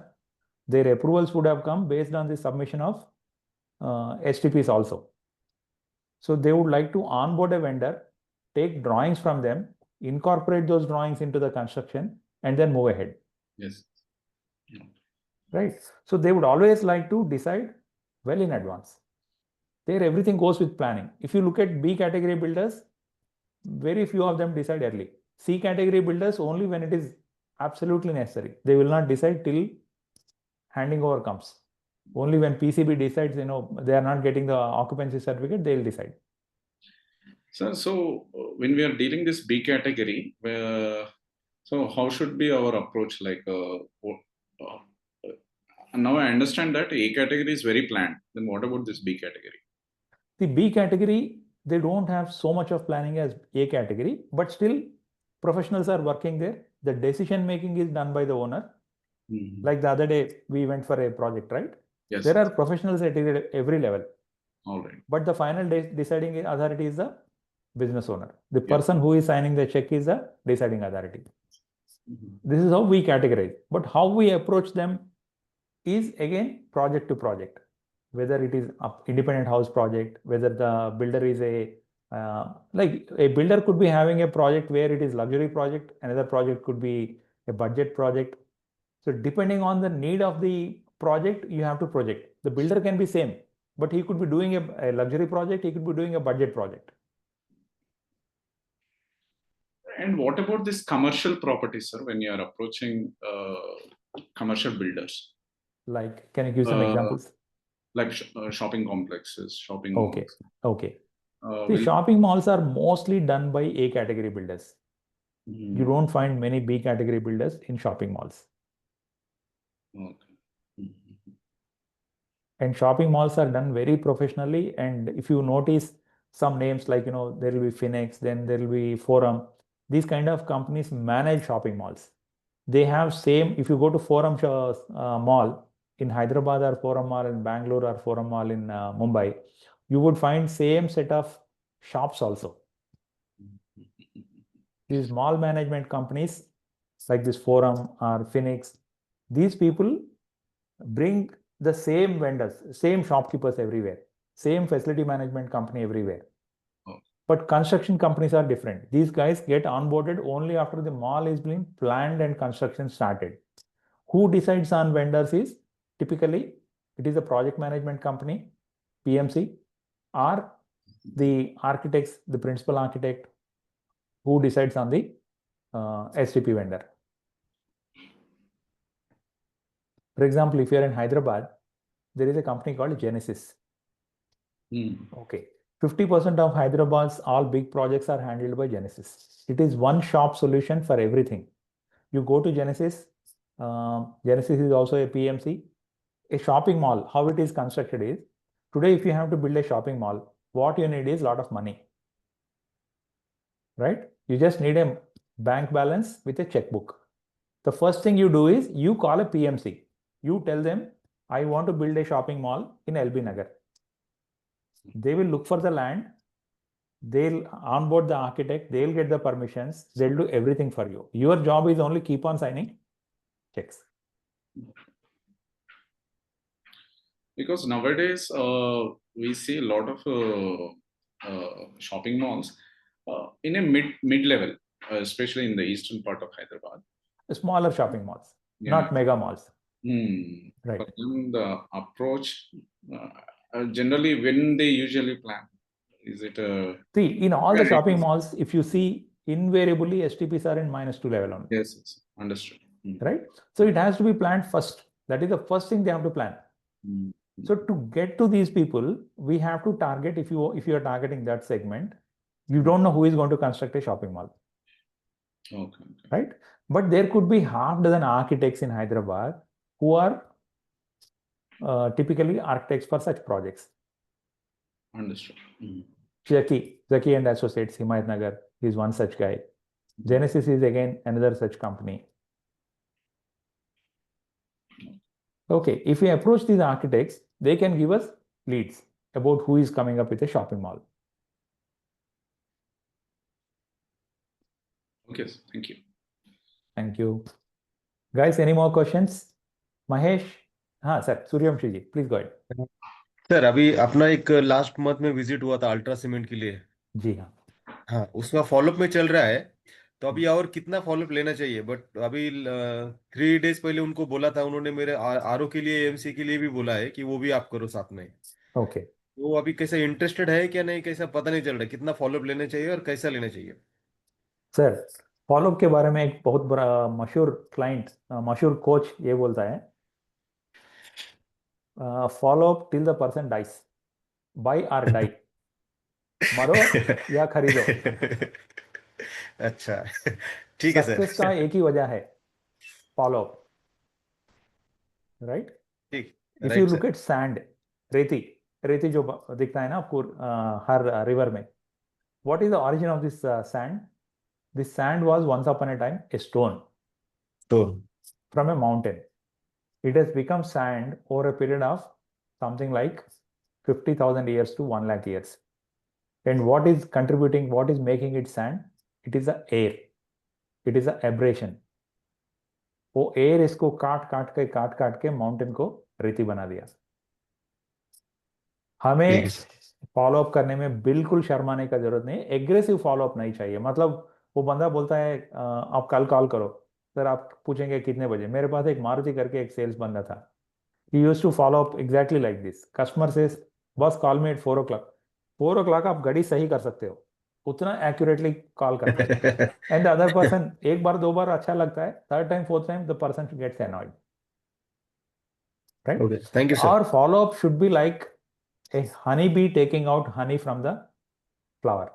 Their approvals would have come based on the submission of STPs also. So they would like to onboard a vendor, take drawings from them, incorporate those drawings into the construction, and then move ahead. Yes. Right. So they would always like to decide well in advance. There everything goes with planning. If you look at B category builders, very few of them decide early. C category builders only when it is absolutely necessary. They will not decide till handing over comes. Only when PCB decides, they are not getting the occupancy certificate, they will decide. Sir, so when we are dealing this B category, so how should be our approach? Like, now I understand that A category is very planned. Then what about this B category? The B category, they don't have so much of planning as A category, but still professionals are working there. The decision making is done by the owner. Like the other day, we went for a project, right? Yes. There are professionals at every level. All right. But the final deciding authority is the business owner. The person who is signing the check is the deciding authority. This is how we categorize. But how we approach them is again project to project. Whether it is an independent house project, whether the builder is like a builder could be having a project where it is luxury project, another project could be a budget project. So depending on the need of the project, you have to project. The builder can be same, but he could be doing a luxury project, he could be doing a budget project. And what about this commercial properties, sir, when you are approaching commercial builders? Like, can you give some examples? Like shopping complexes, shopping Okay, malls. okay. Uh, See, will- shopping malls are mostly done by A category builders. You Hmm, don't find many B category builders in shopping malls. okay. Hmm. And shopping malls are done very professionally. And if you notice some names like, there will be Phoenix, then there will be Forum. These kind of companies manage shopping malls. They have same, if you go to Forum Mall in Hyderabad or Forum Mall in Bangalore or Forum Mall in Mumbai, you would find same set of shops also. These mall management companies like this Forum or Phoenix, these people bring the same vendors, same shopkeepers everywhere, same facility management company everywhere. Oh. But construction companies are different. These guys get onboarded only after the mall is being planned and construction started. Who decides on vendors is typically it is a project management company, PMC, or the architects, the principal architect, who decides on the STP vendor. For example, if you are in Hyderabad, there is a company called Genesis. Hmm. Okay. 50% of Hyderabad's all big projects are handled by Genesis. It is one shop solution for everything. You go to Genesis. Genesis is also a PMC. A shopping mall, how it is constructed is, today if you have to build a shopping mall, what you need is a lot of money. Right? You just need a bank balance with a checkbook. The first thing you do is you call a PMC. You tell them, I want to build a shopping mall in LB Nagar. They will look for the land. They'll onboard the architect. They'll get the permissions. They'll do everything for you. Your job is only keep on signing checks. Because nowadays we see a lot of shopping malls in a mid level, especially in the eastern part of Hyderabad. Smaller shopping malls, Yeah. not mega malls. Hmm. Right. For them, the approach generally when they usually plan, is it a See, in all the Yeah, shopping it is. malls, if you see, invariably STPs are in -2 level only. yes, understood. Hmm. Right? So it has to be planned first. That is the first thing they have to plan. Hmm. So to get to these people, we have to target, if you are targeting that segment, you don't know who is going to construct a shopping mall. Okay. Right? But there could be half dozen architects in Hyderabad who are typically architects for such projects. Understood. Hmm. Zaki and Associates, Himayat Nagar is one such guy. Genesis is again another such company. Okay, if we approach these architects, they can give us leads about who is coming up with a shopping mall. Okay, sir. Thank you. Thank you. Guys, any more questions? Mahesh? हाँ sir, Suryavanshi ji, please go ahead. Sir अभी अपना एक last month में visit हुआ था ultra cement के लिए। जी हाँ। हाँ, उसका फॉलोअप में चल रहा है। तो अभी और कितना फॉलोअप लेना चाहिए? बट अभी 3 डेज पहले उनको बोला था, उन्होंने मेरे आरओ के लिए, एमसी के लिए भी बोला है कि वो भी आप करो साथ में। ओके। वो अभी कैसा इंटरेस्टेड है क्या नहीं, कैसा पता नहीं चल रहा, कितना फॉलोअप लेना चाहिए और कैसा लेना चाहिए? सर, फॉलोअप के बारे में एक बहुत बड़ा मशहूर क्लाइंट, मशहूर कोच ये बोलता है, follow up till the person dies, buy or die, मरो या खरीदो। अच्छा, ठीक है सर। सक्सेस का एक ही वजह है, फॉलोअप। राइट? ठीक, if right you sir. Look at sand, रेती जो दिखता है ना आपको हर रिवर में, what is the origin of this sand? This sand was once upon a time a stone from a mountain. It has become sand over a period of something like 50,000 years to 1 lakh years. And what is contributing, what is making it sand? It is the air. It is the abrasion. वो air इसको काट के mountain को रेती बना दिया। हमें follow up करने में बिल्कुल शर्माने का जरूरत नहीं, एग्रेसिव फॉलोअप नहीं चाहिए। मतलब वो बंदा बोलता है आप कल कॉल करो, सर आप पूछेंगे कितने बजे? मेरे पास एक मारुति करके एक सेल्स बंदा था, he used to follow up exactly like this. Customer says बस call me at 4 o'clock। 4 o'clock आप गाड़ी सही कर सकते हो, उतना एक्यूरेटली कॉल करना चाहिए. And the other person, एक बार दो बार अच्छा लगता है, third time fourth time the person gets annoyed, right? Okay, thank you, sir. Our follow up should be like a honeybee taking out honey from the flower.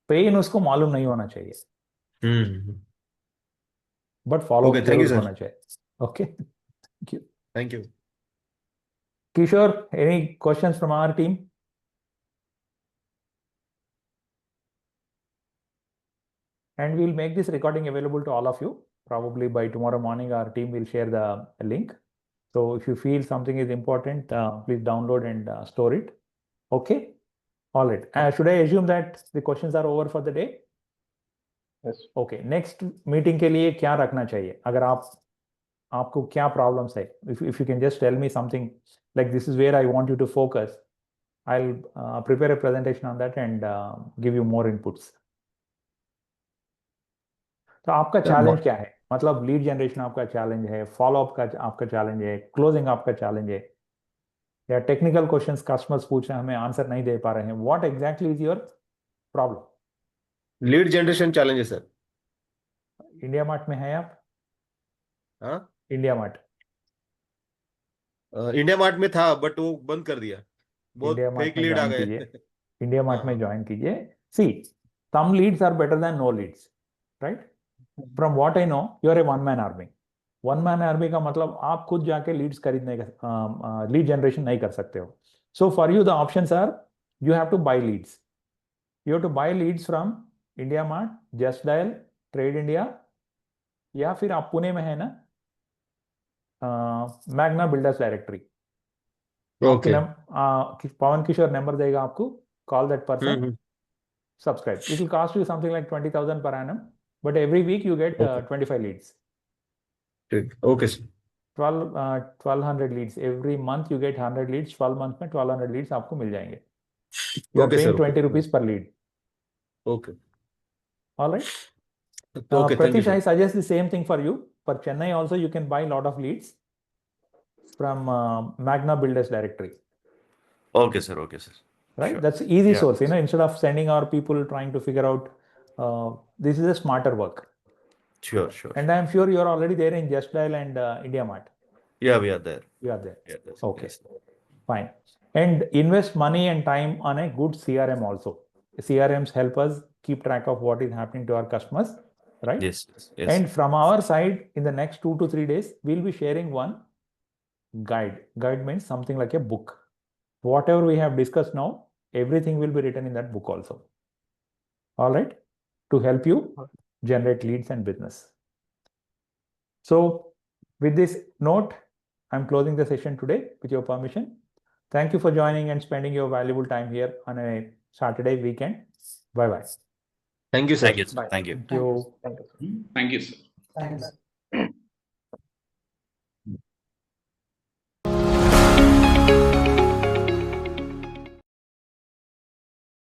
पेन उसको मालूम नहीं होना चाहिए, but follow Okay, up thank you, जरूर sir. होना चाहिए. Okay, thank you. Thank you. Kishore, any questions from our team? And we'll make this recording available to all of you. Probably by tomorrow morning, our team will share the link. So if you feel something is important, please download and store it. Okay. All right. Should I assume that the questions are over for the day? Yes. Okay. Next meeting के लिए क्या रखना चाहिए? अगर आपको क्या problems है? If you can just tell me something like this is where I want you to focus, I'll prepare a presentation on that and give you more inputs. तो आपका चैलेंज क्या है? मतलब लीड जनरेशन आपका challenge है, follow up का आपका challenge है, क्लोजिंग आपका चैलेंज है, या टेक्निकल क्वेश्चंस कस्टमर्स पूछ रहे हैं, हमें आंसर नहीं दे पा रहे हैं. What exactly is your problem? Lead generation challenge है सर. इंडिया मार्ट में है आप? हाँ, इंडिया मार्ट इंडिया मार्ट में था बट वो बंद कर दिया. बहुत इंडिया मार्ट फेक में लीड आ ज्वाइन गए. कीजिए. इंडिया मार्ट में हाँ. ज्वाइन कीजिए. See, some leads are better than no leads, right? From what I know, you are a one man army. One man army का मतलब आप खुद जाके लीड्स खरीदने का लीड जनरेशन नहीं कर सकते हो. So for you the options are, you have to buy leads. You have to buy leads from IndiaMART, Justdial, TradeIndia, या फिर आप पुणे में है ना, Magna builders directory. Okay. Pawan Kishore number देगा आपको. Call that person, subscribe. It will cost you something like 20,000 per annum, but every week you get Okay. 25 leads. ठीक. Okay sir. 1200 leads. Every month you get 100 leads. 12 months में 1200 leads आपको मिल जाएंगे. You are Okay, paying sir. 20 rupees per lead. Okay. All right. Okay, thank you, Pratish, sir. I suggest the same thing for you. For Chennai also, you can buy a lot of leads from Magna Builders Directory. Okay, sir. Okay, sir. Right? Sure. That's easy Yeah. source. Instead of sending our people trying to figure out, this is a smarter work. Sure, sure. And I'm sure you're already there in Just Dial and India Mart. Yeah, we are there. You are there. Yeah, that's Okay. yes. Fine. And invest money and time on a good CRM also. CRMs help us keep track of what is happening to our customers, right? Yes, yes. And from our side, in the next 2 to 3 days, we'll be sharing one guide. Guide means something like a book. Whatever we have discussed now, everything will be written in that book also. All right? To help you generate leads and business. So with this note, I'm closing the session today with your permission. Thank you for joining and spending your valuable time here on a Saturday weekend. Bye-bye. Thank you, sir. Thank you, sir. Thank you. Thank you. Thank you. Thank you, sir. Thanks.